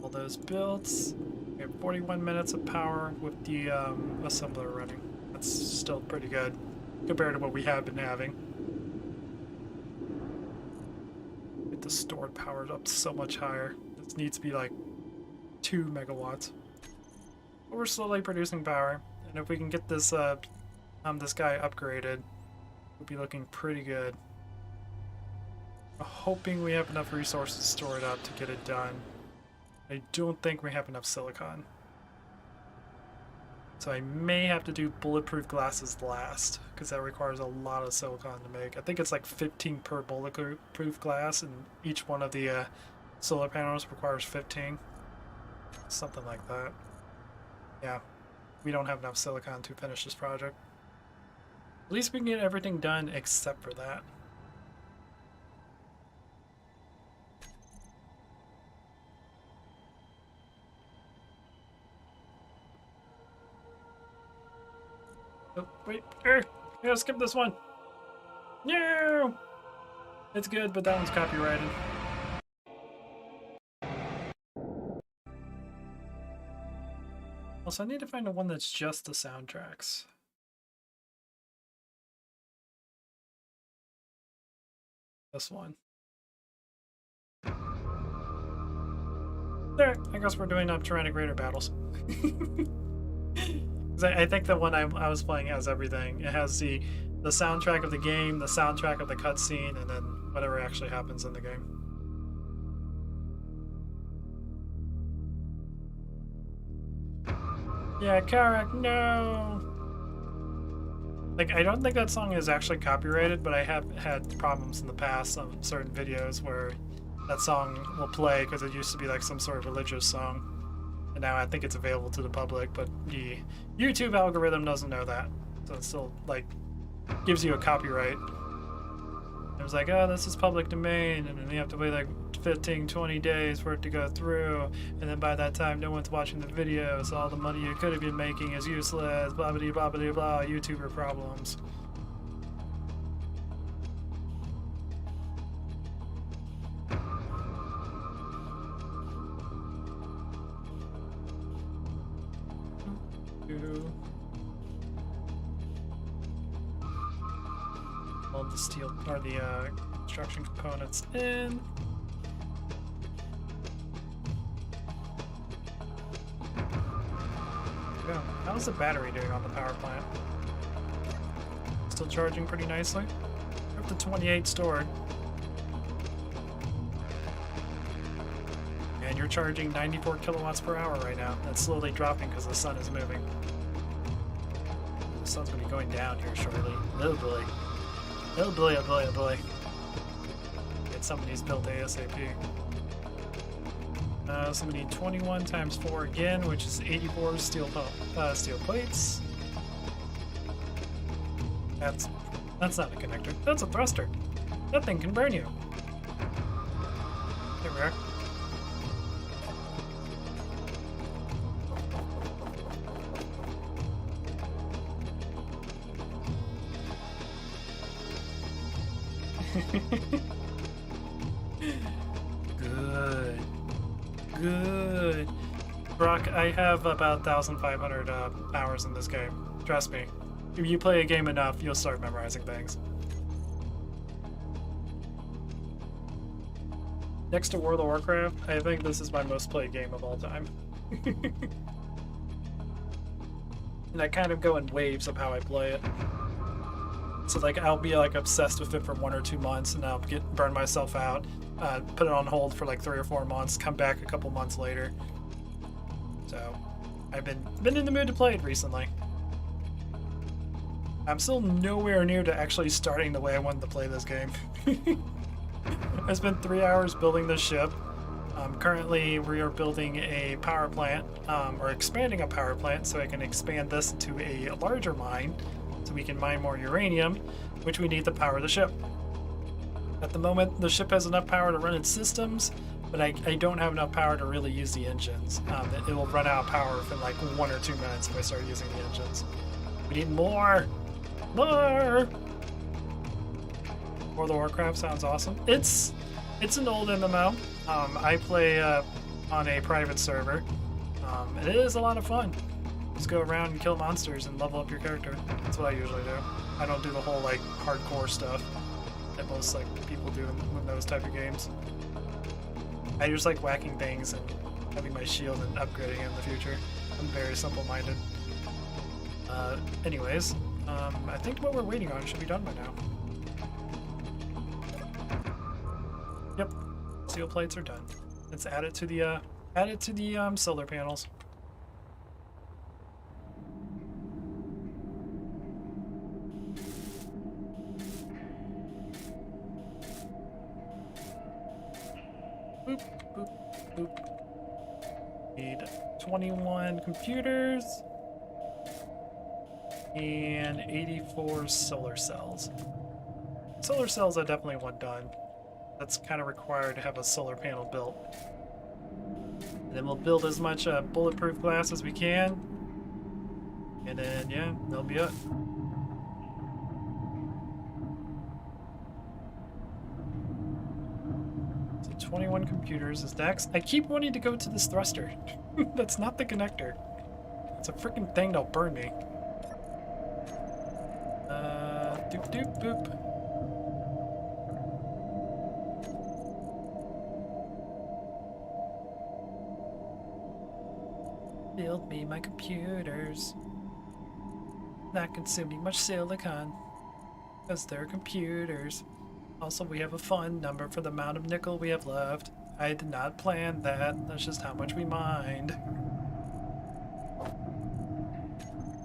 All those builds. We have 41 minutes of power with the assembler running. That's still pretty good compared to what we have been having. Get the stored power up so much higher. This needs to be like 2 megawatts. But we're slowly producing power, and if we can get this this guy upgraded, we'll be looking pretty good. I'm hoping we have enough resources stored up to get it done. I don't think we have enough silicon. So I may have to do bulletproof glasses last, because that requires a lot of silicon to make. I think it's like 15 per bulletproof glass, and each one of the solar panels requires 15. Something like that. Yeah, we don't have enough silicon to finish this project. At least we can get everything done except for that. Oh, wait. I gotta skip this one. No! It's good, but that one's copyrighted. Also, I need to find the one that's just the soundtracks. This one. There, I guess we're doing up Tyrannic Raider battles. I think the one I was playing has everything. It has the soundtrack of the game, the soundtrack of the cutscene, and then whatever actually happens in the game. Yeah, Karak, no! Like, I don't think that song is actually copyrighted, but I have had problems in the past on certain videos where that song will play because it used to be like some sort of religious song. And now I think it's available to the public, but the YouTube algorithm doesn't know that. So it still, like, gives you a copyright. It was like, oh, this is public domain, and then you have to wait like 15, 20 days for it to go through, and then by that time no one's watching the video, so all the money you could have been making is useless, blah blah blah blah blah, YouTuber problems. All the steel or the construction components in. Yeah. How's the battery doing on the power plant? Still charging pretty nicely. Up to 28 stored. And you're charging 94 kilowatts per hour right now. That's slowly dropping because the sun is moving. The sun's going to be going down here shortly. Oh boy. Oh boy, oh boy, oh boy. Get some of these built ASAP. So we need 21 times 4 again, which is 84 steel plates. That's not a connector. That's a thruster. That thing can burn you. There we are. Good. Good. Brock, I have about 1,500 hours in this game. Trust me. If you play a game enough, you'll start memorizing things. Next to World of Warcraft, I think this is my most played game of all time. And I kind of go in waves of how I play it. So like I'll be like obsessed with it for 1 or 2 months, and I'll burn myself out, put it on hold for like 3 or 4 months, come back a couple months later. So I've been in the mood to play it recently. I'm still nowhere near to actually starting the way I wanted to play this game. I spent 3 hours building this ship. Currently we are building a power plant, or expanding a power plant, so I can expand this to a larger mine, so we can mine more uranium, which we need to power the ship. At the moment, the ship has enough power to run its systems, but I don't have enough power to really use the engines. It will run out of power within like 1 or 2 minutes if I start using the engines. We need more! More! World of Warcraft sounds awesome. It's an old MMO. I play on a private server. And it is a lot of fun. Just go around and kill monsters and level up your character. That's what I usually do. I don't do the whole like hardcore stuff that most like people do in those type of games. I just like whacking things and having my shield and upgrading it in the future. I'm very simple-minded. Anyways, I think what we're waiting on should be done by now. Yep, steel plates are done. Let's add it to the solar panels. Boop, boop, boop. Need 21 computers and 84 solar cells. Solar cells I definitely want done. That's kind of required to have a solar panel built. And then we'll build as much bulletproof glass as we can. And then, yeah, that'll be it. So 21 computers is next. I keep wanting to go to this thruster. That's not the connector. It's a freaking thing that'll burn me. Doop doop boop. Build me my computers. Not consuming much silicon, because they're computers. Also, we have a fun number for the amount of nickel we have left. I did not plan that. That's just how much we mined.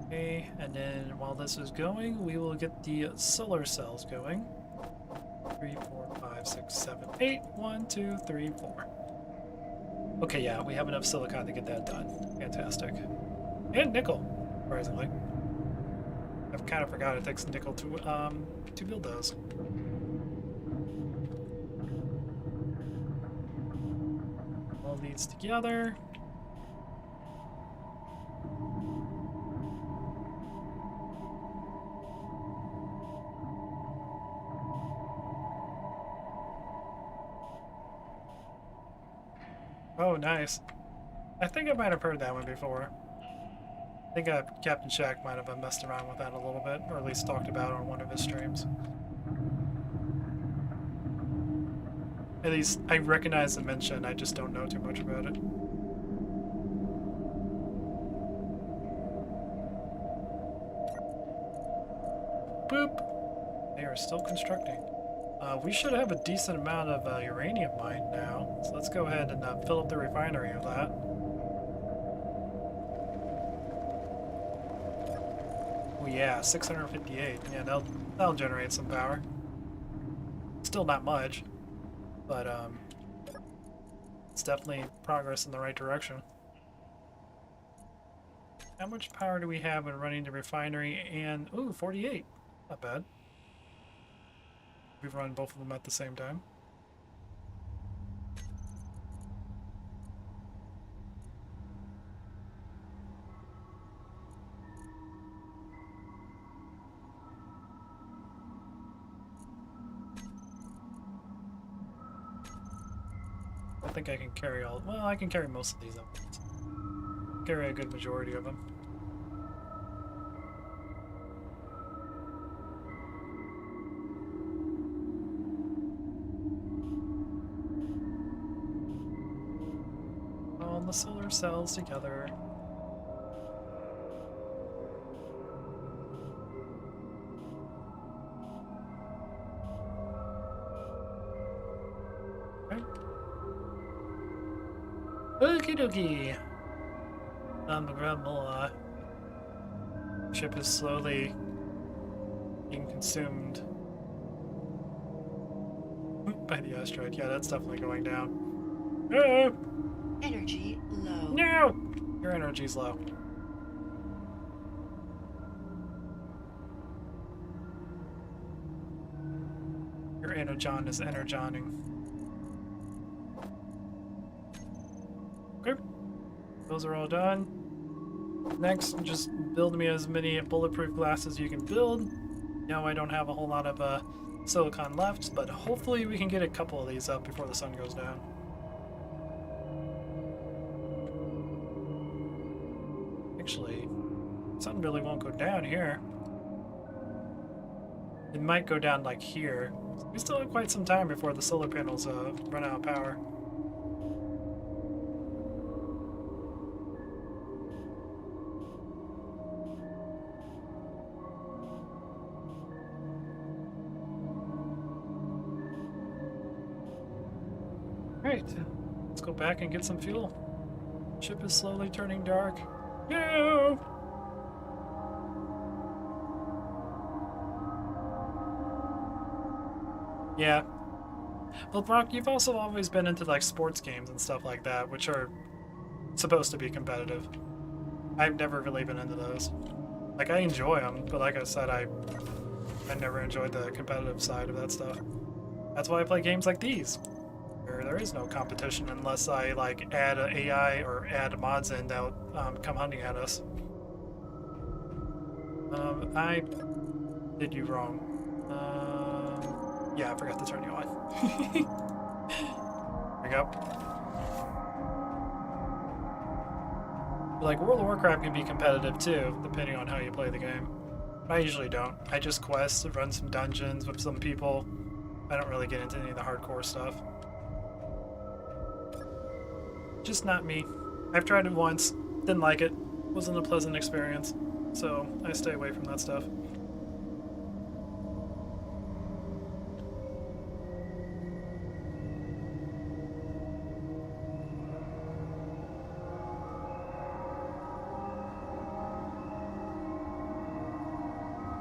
Okay, and then while this is going, we will get the solar cells going. 3, 4, 5, 6, 7, 8. 1, 2, 3, 4. Okay, yeah, we have enough silicon to get that done. Fantastic. And nickel, surprisingly. I've kind of forgot it takes nickel to build those. All these together. Oh, nice. I think I might have heard that one before. I think Captain Shack might have messed around with that a little bit, or at least talked about it on one of his streams. At least I recognize the mention, I just don't know too much about it. Boop! They are still constructing. We should have a decent amount of uranium mined now, so let's go ahead and fill up the refinery of that. Oh yeah, 658. Yeah, that'll generate some power. Still not much, but it's definitely progress in the right direction. How much power do we have when running the refinery? And ooh, 48. Not bad. We've run both of them at the same time. I think I can carry all. Well, I can carry most of these up. Carry a good majority of them. All the solar cells together. Okay. Okie dokie. The ship is slowly being consumed by the asteroid. Yeah, that's definitely going down. Oh! Energy low. No! Your energy's low. Your energon is energoning. Okay. Those are all done. Next, just build me as many bulletproof glass as you can build. Now I don't have a whole lot of silicon left, but hopefully we can get a couple of these up before the sun goes down. Actually, the sun really won't go down here. It might go down like here. We still have quite some time before the solar panels run out of power. Alright, let's go back and get some fuel. Ship is slowly turning dark. No! Yeah. Well, Brock, you've also always been into like sports games and stuff like that, which are supposed to be competitive. I've never really been into those. Like, I enjoy them, but like I said, I never enjoyed the competitive side of that stuff. That's why I play games like these, where there is no competition unless I like add an AI or add mods in that come hunting at us. I did you wrong. Yeah, I forgot to turn you on. There we go. Like, World of Warcraft can be competitive too, depending on how you play the game. I usually don't. I just quest, run some dungeons with some people. I don't really get into any of the hardcore stuff. Just not me. I've tried it once, didn't like it, wasn't a pleasant experience, so I stay away from that stuff.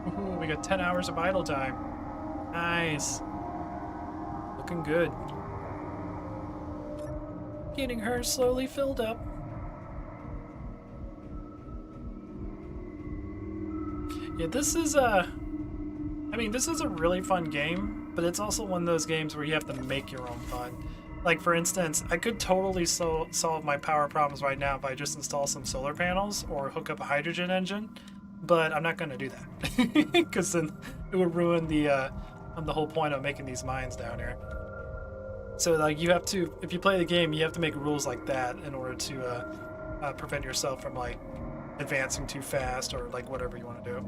Ooh, we got 10 hours of idle time. Nice. Looking good. Getting her slowly filled up. Yeah, this is a... I mean, this is a really fun game, but it's also one of those games where you have to make your own fun. Like, for instance, I could totally solve my power problems right now if I just install some solar panels or hook up a hydrogen engine, but I'm not going to do that, because then it would ruin the whole point of making these mines down here. So, like, you have to, if you play the game, you have to make rules like that in order to prevent yourself from, like, advancing too fast or, like, whatever you want to do.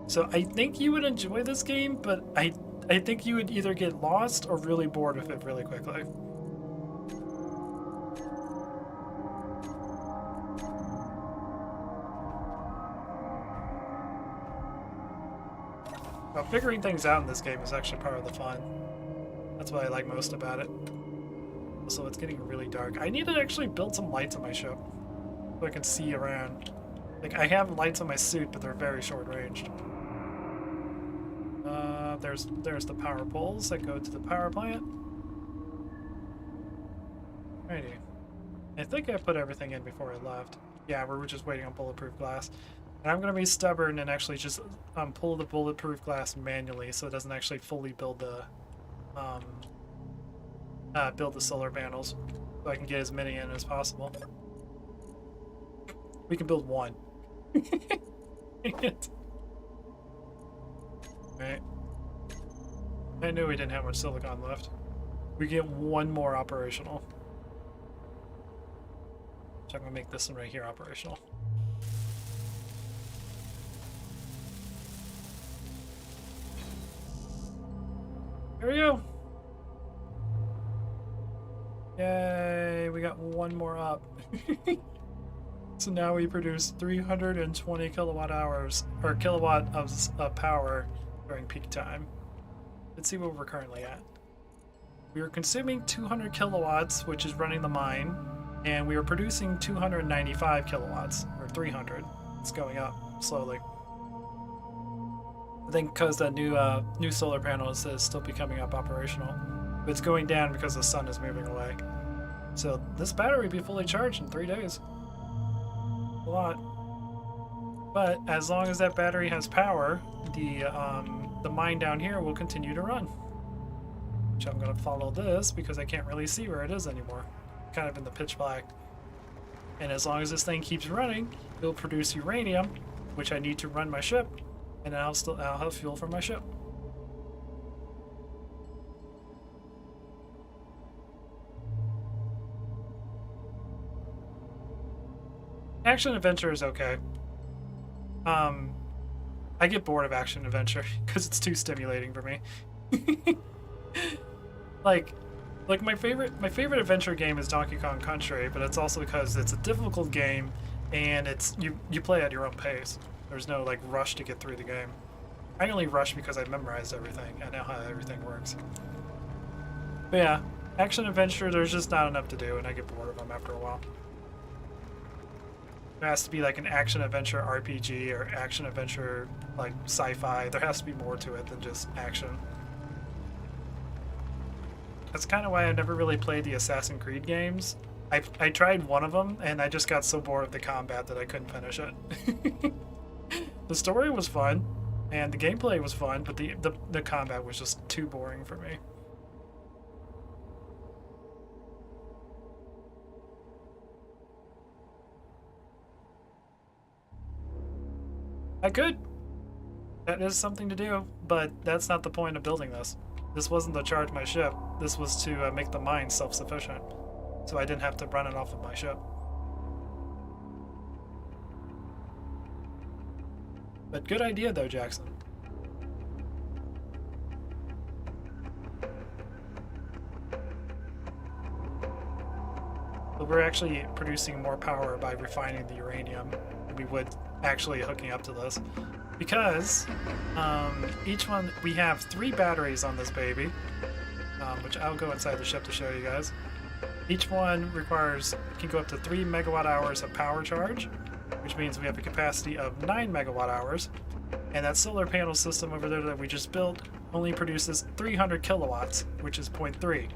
So I think you would enjoy this game, but I think you would either get lost or really bored with it really quickly. Well, figuring things out in this game is actually part of the fun. That's what I like most about it. Also, it's getting really dark. I need to actually build some lights on my ship so I can see around. Like, I have lights on my suit, but they're very short-ranged. There's the power poles that go to the power plant. Righty. I think I put everything in before I left. Yeah, we were just waiting on bulletproof glass. And I'm going to be stubborn and actually just pull the bulletproof glass manually so it doesn't actually fully build the solar panels, so I can get as many in as possible. We can build one. Dang it. Right. I knew we didn't have much silicon left. We get one more operational. So I'm gonna make this one right here operational. There we go. Yay, we got one more up. So now we produce 320 kilowatt hours, or kilowatt of power during peak time. Let's see what we're currently at. We are consuming 200 kilowatts, which is running the mine, and we are producing 295 kilowatts, or 300. It's going up slowly. I think because the new solar panels is still becoming up operational. But it's going down because the sun is moving away. So this battery will be fully charged in 3 days. A lot. But as long as that battery has power, the mine down here will continue to run. Which I'm going to follow this because I can't really see where it is anymore. Kind of in the pitch black. And as long as this thing keeps running, it'll produce uranium, which I need to run my ship, and I'll have fuel for my ship. Action adventure is okay. I get bored of action adventure because it's too stimulating for me. like my favorite adventure game is Donkey Kong Country, but it's also because it's a difficult game and it's you play at your own pace. There's no like rush to get through the game. I only rush because I memorized everything. I know how everything works. But yeah, action adventure, there's just not enough to do and I get bored of them after a while. There has to be like an action adventure RPG or action adventure like sci-fi. There has to be more to it than just action. That's kind of why I never really played the Assassin's Creed games. I tried one of them and I just got so bored of the combat that I couldn't finish it. The story was fun and the gameplay was fun, but the combat was just too boring for me. I could. That is something to do, but that's not the point of building this. This wasn't to charge my ship. This was to make the mine self-sufficient, so I didn't have to run it off of my ship. But good idea though, Jackson. But we're actually producing more power by refining the uranium than we would actually hooking up to this. Because each one, we have 3 batteries on this baby, which I'll go inside the ship to show you guys. Each one can go up to 3 megawatt hours of power charge, which means we have a capacity of 9 megawatt hours. And that solar panel system over there that we just built only produces 300 kilowatts, which is 0.3.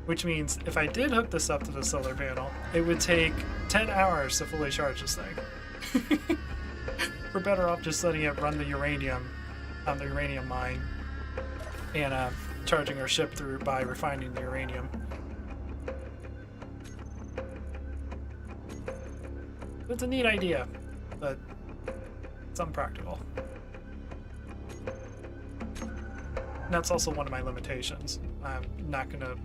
which means if I did hook this up to the solar panel, it would take 10 hours to fully charge this thing. We're better off just letting it run the uranium on the uranium mine and charging our ship through by refining the uranium. It's a neat idea, but it's unpractical. And that's also one of my limitations. I'm not gonna,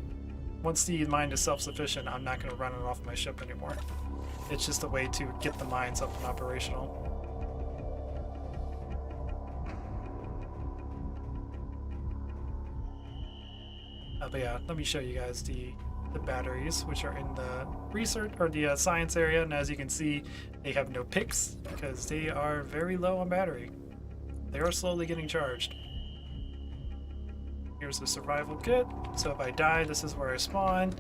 once the mine is self-sufficient, I'm not gonna run it off my ship anymore. It's just a way to get the mines up and operational. But yeah, let me show you guys the batteries, which are in the research or the science area, and as you can see, they have no picks because they are very low on battery. They are slowly getting charged. Here's the survival kit. So if I die, this is where I spawn.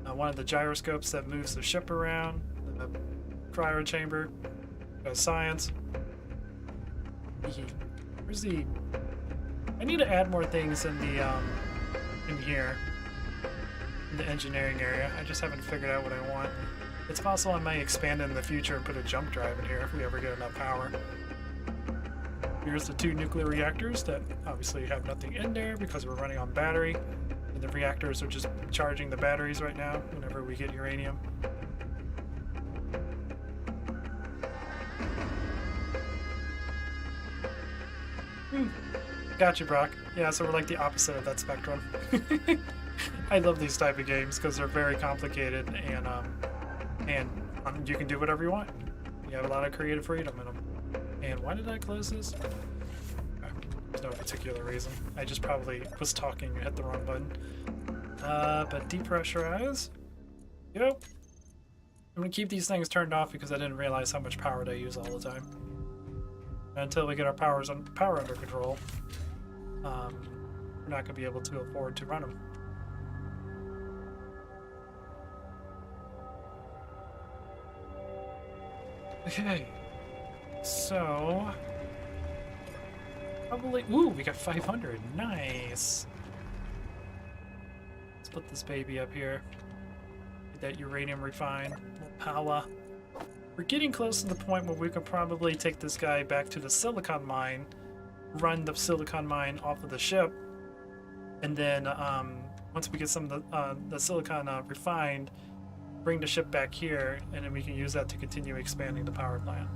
One of the gyroscopes that moves the ship around. The cryo chamber. Science. Where's the? I need to add more things in the in here. In the engineering area. I just haven't figured out what I want. It's possible I might expand it in the future and put a jump drive in here if we ever get enough power. Here's the 2 nuclear reactors that obviously have nothing in there because we're running on battery. And the reactors are just charging the batteries right now whenever we get uranium. Gotcha, Brock. Yeah, so we're like the opposite of that spectrum. I love these type of games because they're very complicated and you can do whatever you want. You have a lot of creative freedom in them. And why did I close this? There's no particular reason. I just probably was talking and hit the wrong button. But depressurize. Yep. I'm gonna keep these things turned off because I didn't realize how much power they use all the time. And until we get our power under control, we're not gonna be able to afford to run them. Okay. So, probably, ooh, we got 500, nice. Let's put this baby up here. Get that uranium refined, more power. We're getting close to the point where we could probably take this guy back to the silicon mine, run the silicon mine off of the ship, and then once we get some of the silicon refined, bring the ship back here, and then we can use that to continue expanding the power plant.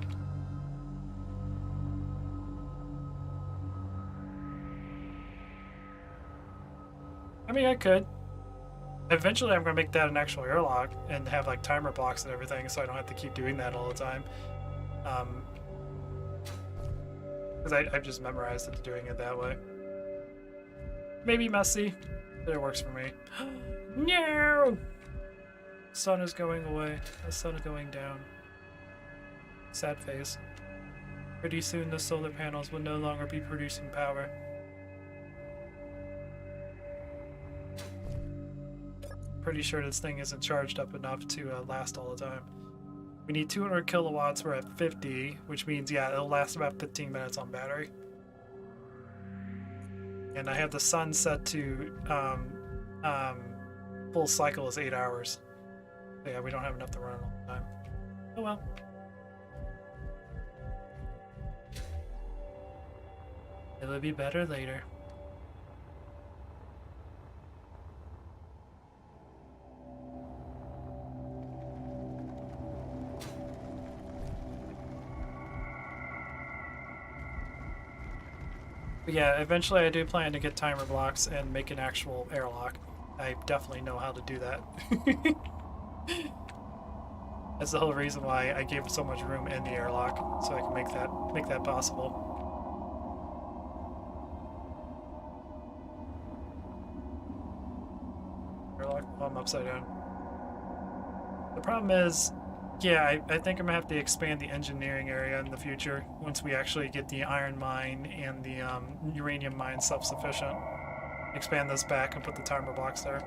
I mean, I could. Eventually, I'm going to make that an actual airlock and have like timer blocks and everything, so I don't have to keep doing that all the time. Because I've just memorized it doing it that way. Maybe messy, but it works for me. No! Sun is going away. The sun is going down. Sad face. Pretty soon the solar panels will no longer be producing power. Pretty sure this thing isn't charged up enough to last all the time. We need 200 kilowatts, we're at 50, which means, yeah, it'll last about 15 minutes on battery. And I have the sun set to full cycle is 8 hours. So yeah, we don't have enough to run it all the time. Oh well. It'll be better later. But yeah, eventually I do plan to get timer blocks and make an actual airlock. I definitely know how to do that. That's the whole reason why I gave so much room in the airlock, so I can make that possible. Airlock? Oh, I'm upside down. The problem is, yeah, I think I'm gonna have to expand the engineering area in the future once we actually get the iron mine and the uranium mine self-sufficient. Expand this back and put the timer blocks there.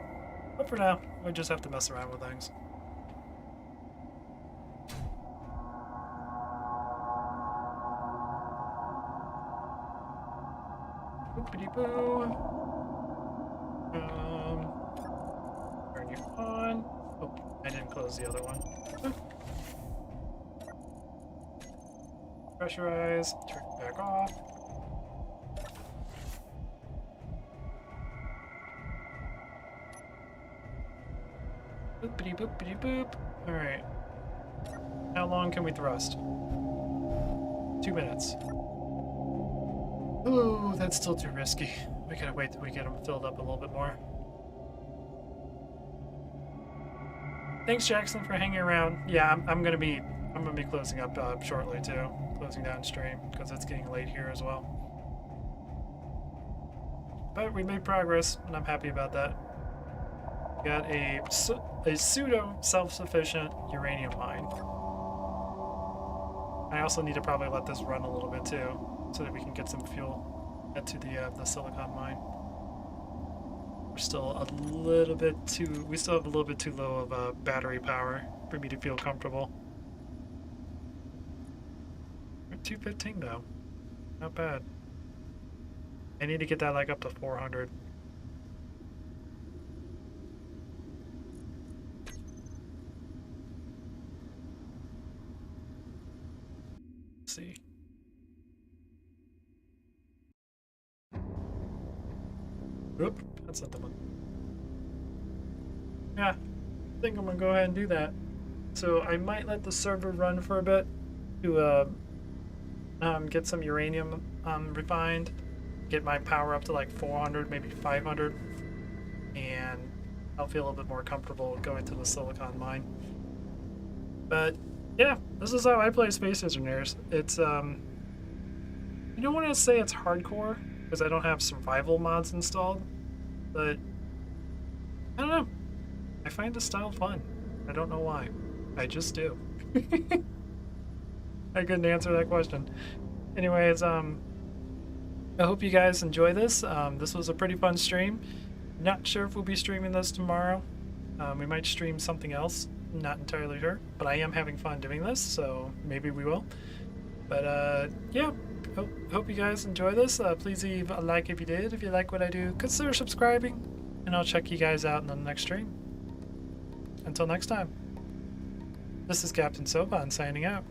But for now, we just have to mess around with things. Boopity boo. turn you on. Oh, I didn't close the other one. Pressurize, turn it back off. Boopity boopity boop. Alright. How long can we thrust? 2 minutes. Ooh, that's still too risky. We gotta wait till we get them filled up a little bit more. Thanks, Jackson, for hanging around. Yeah, I'm gonna be closing up shortly too, closing down stream because it's getting late here as well. But we made progress, and I'm happy about that. We got a pseudo self-sufficient uranium mine. I also need to probably let this run a little bit too, so that we can get some fuel into the silicon mine. We're still a little bit too. We still have a little bit too low of battery power for me to feel comfortable. We're at 215 though, not bad. I need to get that like up to 400. Let's see. Oop, that's not the one. Yeah, I think I'm gonna go ahead and do that. So I might let the server run for a bit to get some uranium refined, get my power up to like 400, maybe 500, and I'll feel a little bit more comfortable going to the silicon mine. But yeah, this is how I play Space Engineers. It's you don't want to say it's hardcore because I don't have survival mods installed, but I don't know. I find the style fun. I don't know why. I just do. I couldn't answer that question. Anyways, I hope you guys enjoy this. This was a pretty fun stream. Not sure if we'll be streaming this tomorrow. We might stream something else. Not entirely sure. But I am having fun doing this, so maybe we will. But yeah, hope you guys enjoy this. Please leave a like if you did. If you like what I do, consider subscribing. And I'll check you guys out in the next stream. Until next time. This is Captain Soban signing out.